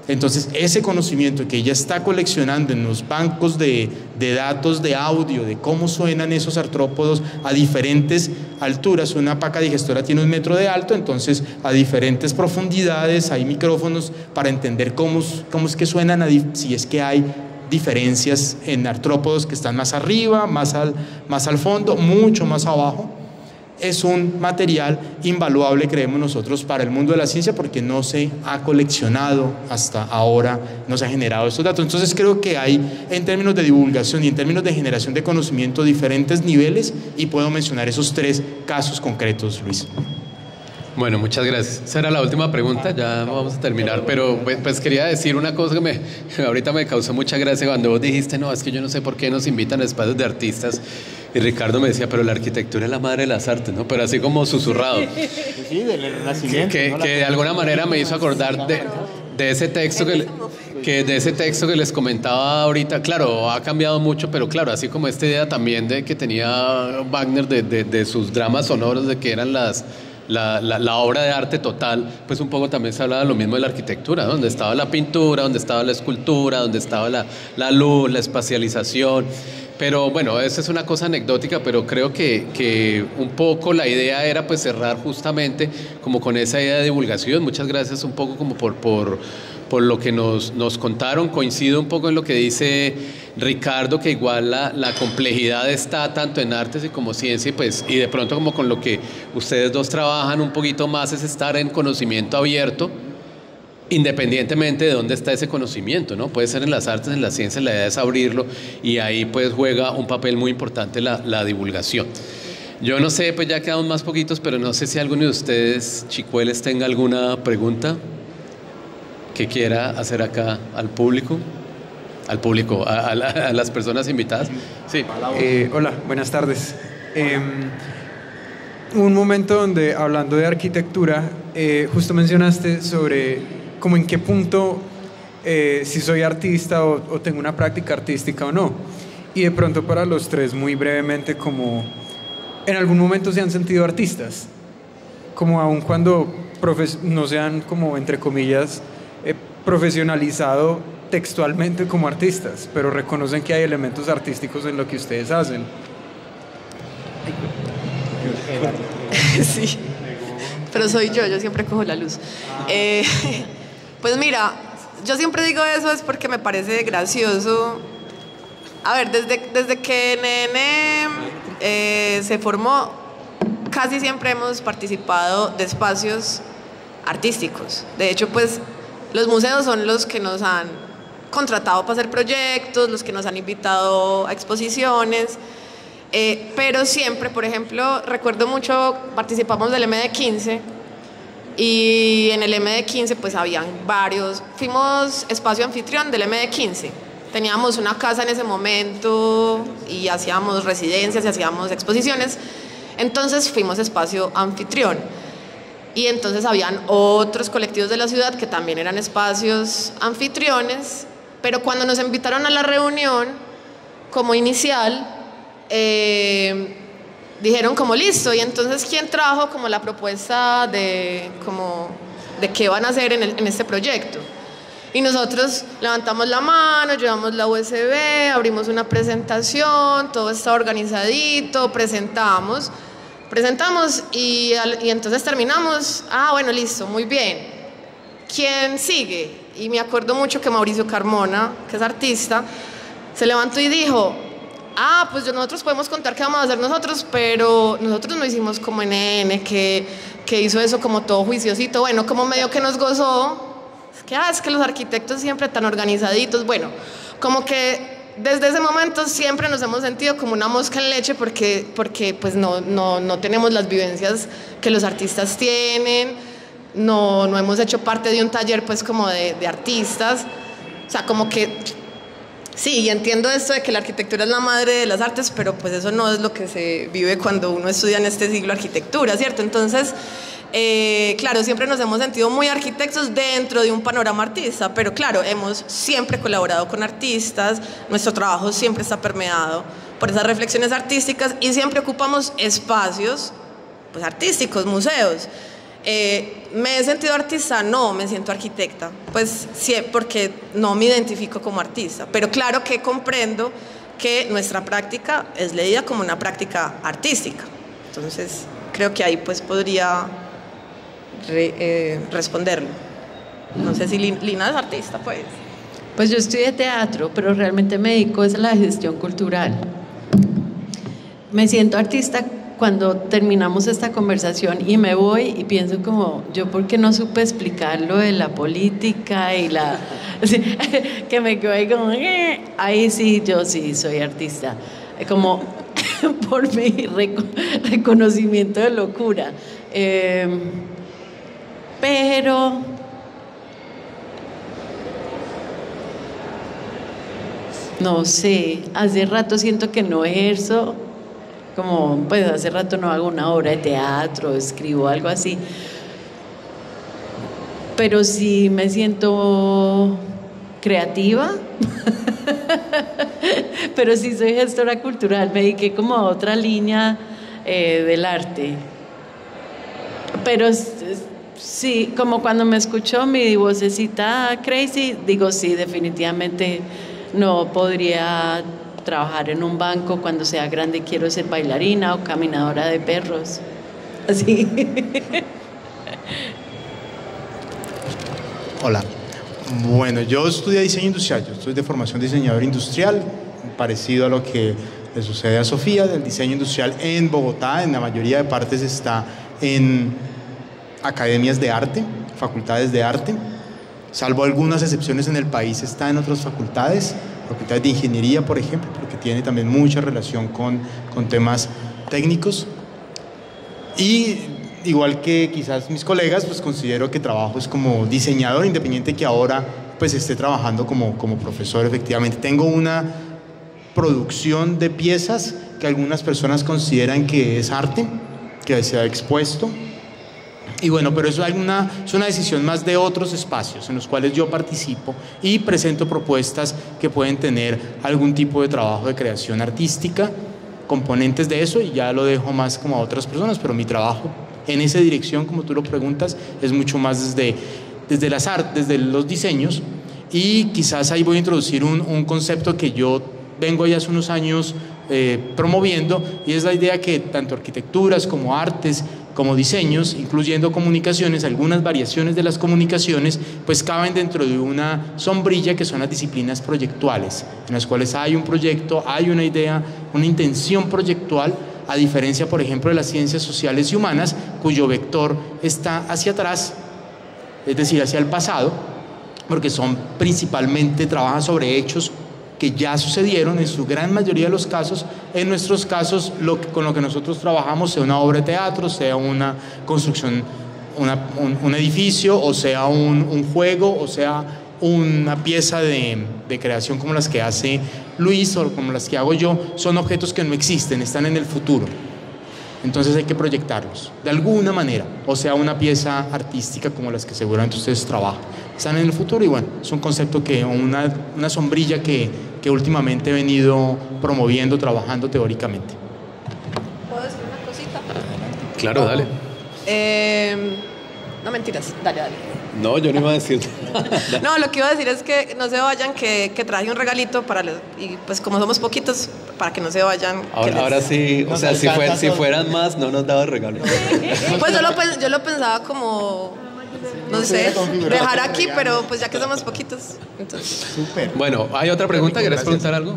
Entonces, ese conocimiento que ella está coleccionando en los bancos de datos de audio, de cómo suenan esos artrópodos a diferentes alturas, una paca digestora tiene 1 metro de alto, entonces a diferentes profundidades hay micrófonos para entender cómo es que suenan, si es que hay diferencias en artrópodos que están más arriba, más al fondo, mucho más abajo. Es un material invaluable, creemos nosotros, para el mundo de la ciencia, porque no se ha coleccionado hasta ahora, no se ha generado estos datos. Entonces creo que hay, en términos de divulgación y en términos de generación de conocimiento, diferentes niveles, y puedo mencionar esos 3 casos concretos, Luis. Bueno, muchas gracias. Esa era la última pregunta, ya vamos a terminar, pero pues quería decir una cosa que ahorita me causó mucha gracia cuando vos dijiste, no, es que yo no sé por qué nos invitan a espacios de artistas, y Ricardo me decía, pero la arquitectura es la madre de las artes, ¿no? Pero así como susurrado. Sí, del Renacimiento. Que de alguna manera me hizo acordar de ese texto que les comentaba ahorita. Claro, ha cambiado mucho, pero claro, así como esta idea también de que tenía Wagner de sus dramas sonoros, de que eran la obra de arte total, pues un poco también se hablaba de lo mismo de la arquitectura, ¿no? Donde estaba la pintura, donde estaba la escultura, donde estaba la luz, la espacialización. Pero bueno, esa es una cosa anecdótica, pero creo que un poco la idea era pues cerrar justamente como con esa idea de divulgación. Muchas gracias un poco como por lo que nos contaron. Coincido un poco en lo que dice Ricardo, que igual la complejidad está tanto en artes y como ciencia, pues, y de pronto como con lo que ustedes dos trabajan un poquito más es estar en conocimiento abierto, independientemente de dónde está ese conocimiento, ¿no? Puede ser en las artes, en la ciencia, la idea es abrirlo, y ahí pues juega un papel muy importante la divulgación. Yo no sé, pues ya quedamos más poquitos, pero no sé si alguno de ustedes, chicueles, tenga alguna pregunta que quiera hacer acá al público, a las personas invitadas. Sí. Hola, buenas tardes. Un momento donde, hablando de arquitectura, justo mencionaste sobre como en qué punto, si soy artista o tengo una práctica artística o no. Y de pronto para los 3, muy brevemente, como en algún momento se han sentido artistas, como aun cuando no sean, como entre comillas, profesionalizado textualmente como artistas, pero reconocen que hay elementos artísticos en lo que ustedes hacen. Sí, pero soy yo siempre cojo la luz. Pues mira, yo siempre digo eso es porque me parece gracioso. A ver, desde que NN se formó, casi siempre hemos participado de espacios artísticos. De hecho, pues los museos son los que nos han contratado para hacer proyectos, los que nos han invitado a exposiciones, pero siempre, por ejemplo, recuerdo mucho, participamos del MD15, y en el MD15 pues habían fuimos espacio anfitrión del MD15. Teníamos una casa en ese momento y hacíamos residencias y hacíamos exposiciones, entonces fuimos espacio anfitrión. Y entonces habían otros colectivos de la ciudad que también eran espacios anfitriones, pero cuando nos invitaron a la reunión como inicial, dijeron como listo, y entonces ¿quién trajo como la propuesta de qué van a hacer en este proyecto? Y nosotros levantamos la mano, llevamos la USB, abrimos una presentación, todo está organizadito, presentamos y entonces terminamos. Bueno, listo, muy bien. ¿Quién sigue? Y me acuerdo mucho que Mauricio Carmona, que es artista, se levantó y dijo: pues nosotros podemos contar qué vamos a hacer nosotros, pero nosotros no hicimos como NN, que hizo eso como todo juiciosito. Bueno, como medio que nos gozó. Es que los arquitectos siempre tan organizaditos. Bueno, como que desde ese momento siempre nos hemos sentido como una mosca en leche porque pues no tenemos las vivencias que los artistas tienen, no hemos hecho parte de un taller pues como de artistas. O sea, como que sí, entiendo esto de que la arquitectura es la madre de las artes, pero pues eso no es lo que se vive cuando uno estudia en este siglo arquitectura, ¿cierto? Entonces, claro, siempre nos hemos sentido muy arquitectos dentro de un panorama artista, pero claro, hemos siempre colaborado con artistas, nuestro trabajo siempre está permeado por esas reflexiones artísticas y siempre ocupamos espacios pues, artísticos, museos. ¿Me he sentido artista? No, me siento arquitecta, pues sí, porque no me identifico como artista, pero claro que comprendo que nuestra práctica es leída como una práctica artística. Entonces creo que ahí pues podría responderlo. No sé si Lina es artista, pues. Pues yo estudié teatro, pero realmente me dedico a la gestión cultural. Me siento artista cuando terminamos esta conversación y me voy y pienso como, yo por qué no supe explicar lo de la política y que me quedo ahí como, ahí sí, yo sí soy artista, como por mi reconocimiento de locura. Pero no sé, hace rato siento que no ejerzo, como pues hace rato no hago una obra de teatro, escribo algo así, pero sí me siento creativa, pero sí soy gestora cultural, me dediqué como a otra línea del arte, pero sí, como cuando me escuchó mi vocecita crazy, digo sí, definitivamente no podría trabajar en un banco, cuando sea grande quiero ser bailarina o caminadora de perros, así. Hola, bueno, yo estudié diseño industrial, yo soy de formación diseñador industrial, parecido a lo que le sucede a Sofía. Del diseño industrial en Bogotá, en la mayoría de partes está en academias de arte, facultades de arte, salvo algunas excepciones en el país está en otras facultades de ingeniería, por ejemplo, porque tiene también mucha relación con temas técnicos. Y igual que quizás mis colegas, pues considero que trabajo es como diseñador, independiente que ahora pues esté trabajando como profesor. Efectivamente, tengo una producción de piezas que algunas personas consideran que es arte, que se ha expuesto. Y bueno, pero eso es una decisión más de otros espacios en los cuales yo participo y presento propuestas que pueden tener algún tipo de trabajo de creación artística, componentes de eso, y ya lo dejo más como a otras personas, pero mi trabajo en esa dirección, como tú lo preguntas, es mucho más desde las artes, desde los diseños, y quizás ahí voy a introducir un concepto que yo vengo ya hace unos años promoviendo, y es la idea que tanto arquitecturas como artes, como diseños, incluyendo comunicaciones, algunas variaciones de las comunicaciones, pues caben dentro de una sombrilla que son las disciplinas proyectuales, en las cuales hay un proyecto, hay una idea, una intención proyectual, a diferencia, por ejemplo, de las ciencias sociales y humanas, cuyo vector está hacia atrás, es decir, hacia el pasado, porque son principalmente, trabajan sobre hechos que ya sucedieron en su gran mayoría de los casos. En nuestros casos, con lo que nosotros trabajamos, sea una obra de teatro, sea una construcción, un edificio, o sea un juego, o sea una pieza de creación como las que hace Luis o como las que hago yo, son objetos que no existen, están en el futuro. Entonces hay que proyectarlos de alguna manera, o sea una pieza artística como las que seguramente ustedes trabajan, están en el futuro. Y bueno, es un concepto una sombrilla que últimamente he venido promoviendo, trabajando teóricamente. ¿Puedo decir una cosita? Claro, dale. No, mentiras, dale. No, yo no iba a decir nada. No, lo que iba a decir es que no se vayan, que traje un regalito y pues como somos poquitos, para que no se vayan. Ahora sí, o sea, si fueran más, no nos daba regalo. Pues yo lo pensaba como, no sé, dejar aquí, pero pues ya que somos poquitos, entonces. Súper. Bueno, ¿hay otra pregunta? ¿Quieres preguntar algo?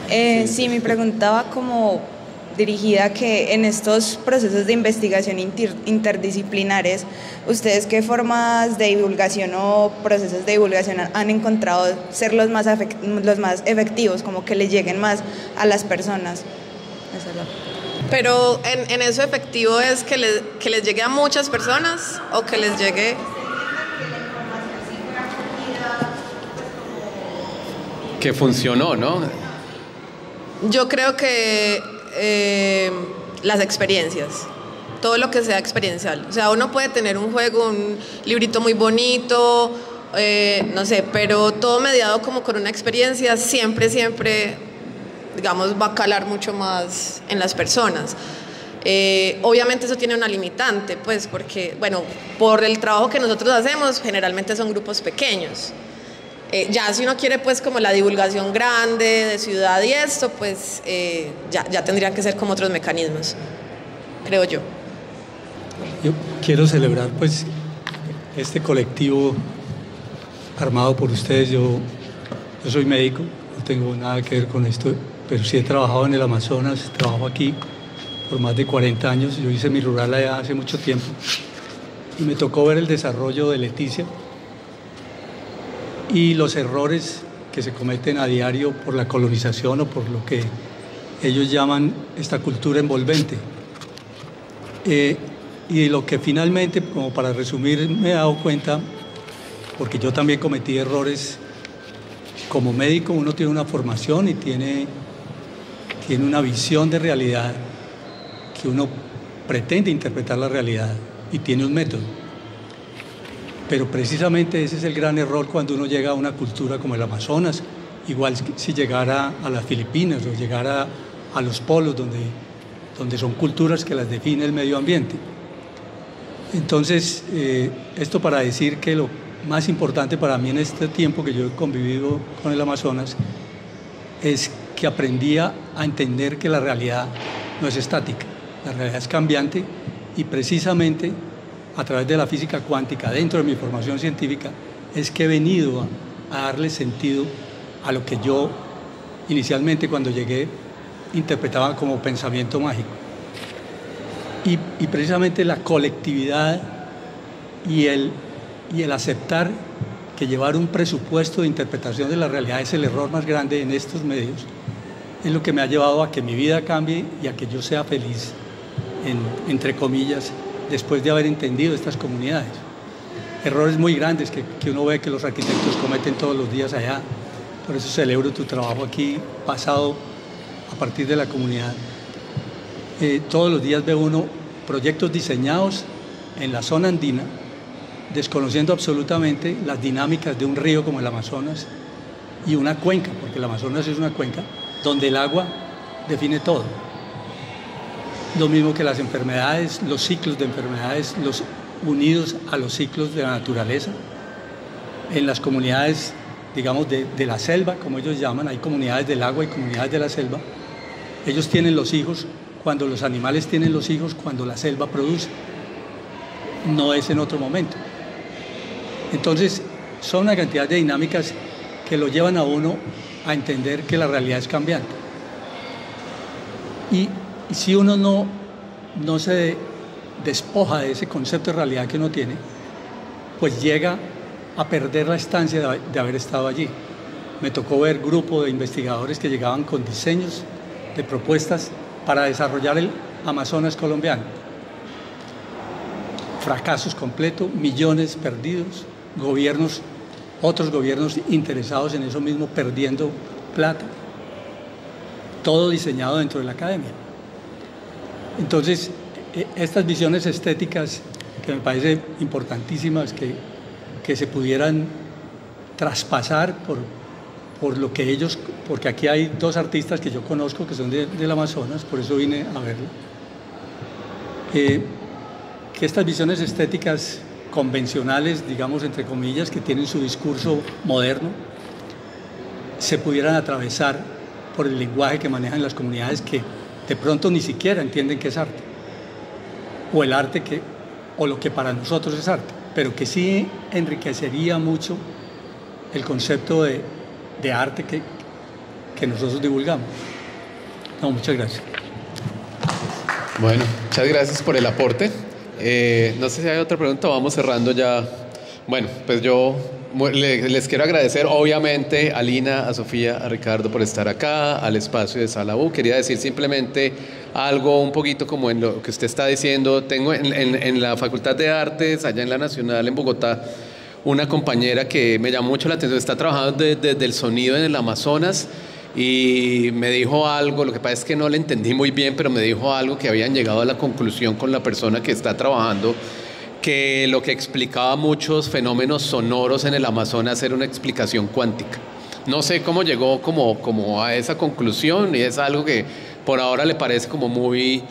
Sí, mi pregunta va como dirigida a que en estos procesos de investigación interdisciplinares, ¿ustedes qué formas de divulgación o procesos de divulgación han encontrado ser los más efectivos, como que les lleguen más a las personas? Pero en eso efectivo es que les llegue a muchas personas o que les llegue... Que funcionó, ¿no? Yo creo que las experiencias, todo lo que sea experiencial. O sea, uno puede tener un juego, un librito muy bonito, no sé, pero todo mediado como con una experiencia siempre, digamos, va a calar mucho más en las personas. Obviamente eso tiene una limitante, pues porque, bueno, por el trabajo que nosotros hacemos, generalmente son grupos pequeños. Ya si uno quiere pues como la divulgación grande de ciudad y esto, pues ya tendrían que ser como otros mecanismos, creo yo. Yo quiero celebrar pues este colectivo armado por ustedes. Yo soy médico, no tengo nada que ver con esto, pero sí he trabajado en el Amazonas, trabajo aquí por más de 40 años. Yo hice mi rural allá hace mucho tiempo y me tocó ver el desarrollo de Leticia y los errores que se cometen a diario por la colonización o por lo que ellos llaman esta cultura envolvente. Y lo que finalmente, como para resumir, me he dado cuenta, porque yo también cometí errores, como médico uno tiene una formación y tiene una visión de realidad, que uno pretende interpretar la realidad y tiene un método. Pero precisamente ese es el gran error cuando uno llega a una cultura como el Amazonas, igual si llegara a las Filipinas o llegara a los polos donde son culturas que las define el medio ambiente. Entonces, esto para decir que lo más importante para mí en este tiempo que yo he convivido con el Amazonas es que aprendía a entender que la realidad no es estática, la realidad es cambiante y precisamente a través de la física cuántica, dentro de mi formación científica, es que he venido a darle sentido a lo que yo inicialmente cuando llegué interpretaba como pensamiento mágico. Y precisamente la colectividad y el aceptar que llevar un presupuesto de interpretación de la realidad es el error más grande en estos medios, es lo que me ha llevado a que mi vida cambie y a que yo sea feliz, entre comillas, después de haber entendido estas comunidades. Errores muy grandes que uno ve que los arquitectos cometen todos los días allá. Por eso celebro tu trabajo aquí, pasado a partir de la comunidad. Todos los días ve uno proyectos diseñados en la zona andina, desconociendo absolutamente las dinámicas de un río como el Amazonas y una cuenca, porque el Amazonas es una cuenca donde el agua define todo. Lo mismo que las enfermedades, los ciclos de enfermedades, los unidos a los ciclos de la naturaleza. En las comunidades, digamos, de la selva, como ellos llaman, hay comunidades del agua y comunidades de la selva. Ellos tienen los hijos cuando los animales tienen los hijos, cuando la selva produce. No es en otro momento. Entonces, son una cantidad de dinámicas que lo llevan a uno a entender que la realidad es cambiante. Y si uno no se despoja de ese concepto de realidad que uno tiene, pues llega a perder la estancia de haber estado allí. Me tocó ver grupos de investigadores que llegaban con diseños de propuestas para desarrollar el Amazonas colombiano. Fracasos completos, millones perdidos, otros gobiernos interesados en eso mismo perdiendo plata. Todo diseñado dentro de la academia. Entonces, estas visiones estéticas que me parecen importantísimas que se pudieran traspasar por lo que ellos, porque aquí hay dos artistas que yo conozco que son del Amazonas, por eso vine a verlo, que estas visiones estéticas convencionales, digamos, entre comillas, que tienen su discurso moderno, se pudieran atravesar por el lenguaje que manejan las comunidades que de pronto ni siquiera entienden qué es arte, o el arte o lo que para nosotros es arte, pero que sí enriquecería mucho el concepto de arte que nosotros divulgamos. No, muchas gracias. Bueno, muchas gracias por el aporte. No sé si hay otra pregunta, vamos cerrando ya. Bueno, pues yo les quiero agradecer obviamente a Lina, a Sofía, a Ricardo por estar acá, al espacio de Sala U. Quería decir simplemente algo un poquito como en lo que usted está diciendo. Tengo en la Facultad de Artes, allá en la Nacional, en Bogotá, una compañera que me llamó mucho la atención, está trabajando desde el sonido en el Amazonas y me dijo algo, lo que pasa es que no le entendí muy bien, pero me dijo algo que habían llegado a la conclusión con la persona que está trabajando, que lo que explicaba muchos fenómenos sonoros en el Amazonas era una explicación cuántica. No sé cómo llegó como a esa conclusión y es algo que por ahora le parece como muy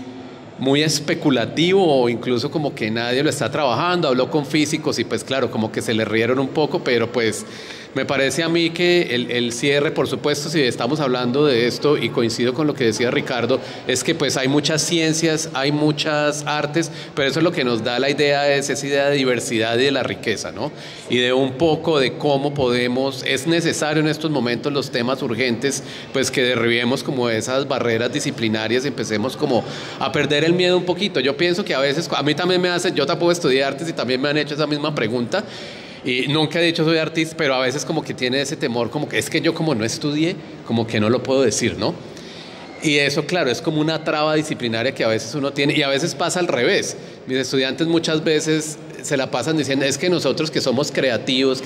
especulativo o incluso como que nadie lo está trabajando. Habló con físicos y pues claro, como que se le rieron un poco, pero pues me parece a mí que el cierre, por supuesto, si estamos hablando de esto y coincido con lo que decía Ricardo, es que pues hay muchas ciencias, hay muchas artes, pero eso es lo que nos da la idea, es esa idea de diversidad y de la riqueza, ¿no? Y de un poco de cómo es necesario en estos momentos los temas urgentes, pues que derribemos como esas barreras disciplinarias y empecemos como a perder el miedo un poquito. Yo pienso que a veces, a mí también yo tampoco estudié artes y también me han hecho esa misma pregunta. Y nunca he dicho soy artista, pero a veces como que tiene ese temor, como que es que yo como no estudié, como que no lo puedo decir, ¿no? Y eso, claro, es como una traba disciplinaria que a veces uno tiene y a veces pasa al revés. Mis estudiantes muchas veces se la pasan diciendo, es que nosotros que somos creativos,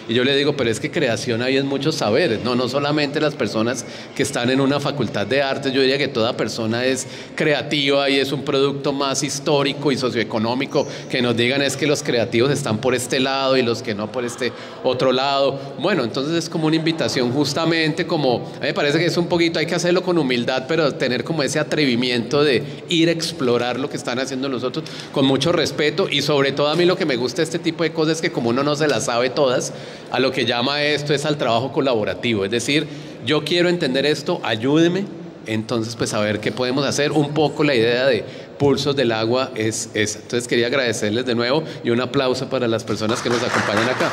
y yo le digo, pero es que creación hay en muchos saberes, no solamente las personas que están en una facultad de artes, yo diría que toda persona es creativa y es un producto más histórico y socioeconómico, que nos digan es que los creativos están por este lado y los que no por este otro lado. Bueno, entonces es como una invitación justamente como, a mí me parece que es un poquito, hay que hacerlo con humildad, pero tener como ese atrevimiento de ir a explorar lo que están haciendo los otros con mucho respeto y sobre todo a mí lo que me gusta de este tipo de cosas es que como uno no se las sabe todas, a lo que llama esto es al trabajo colaborativo, es decir, yo quiero entender esto, ayúdeme, entonces pues a ver qué podemos hacer. Un poco la idea de Pulsos del Agua es esa. Entonces quería agradecerles de nuevo y un aplauso para las personas que nos acompañan acá.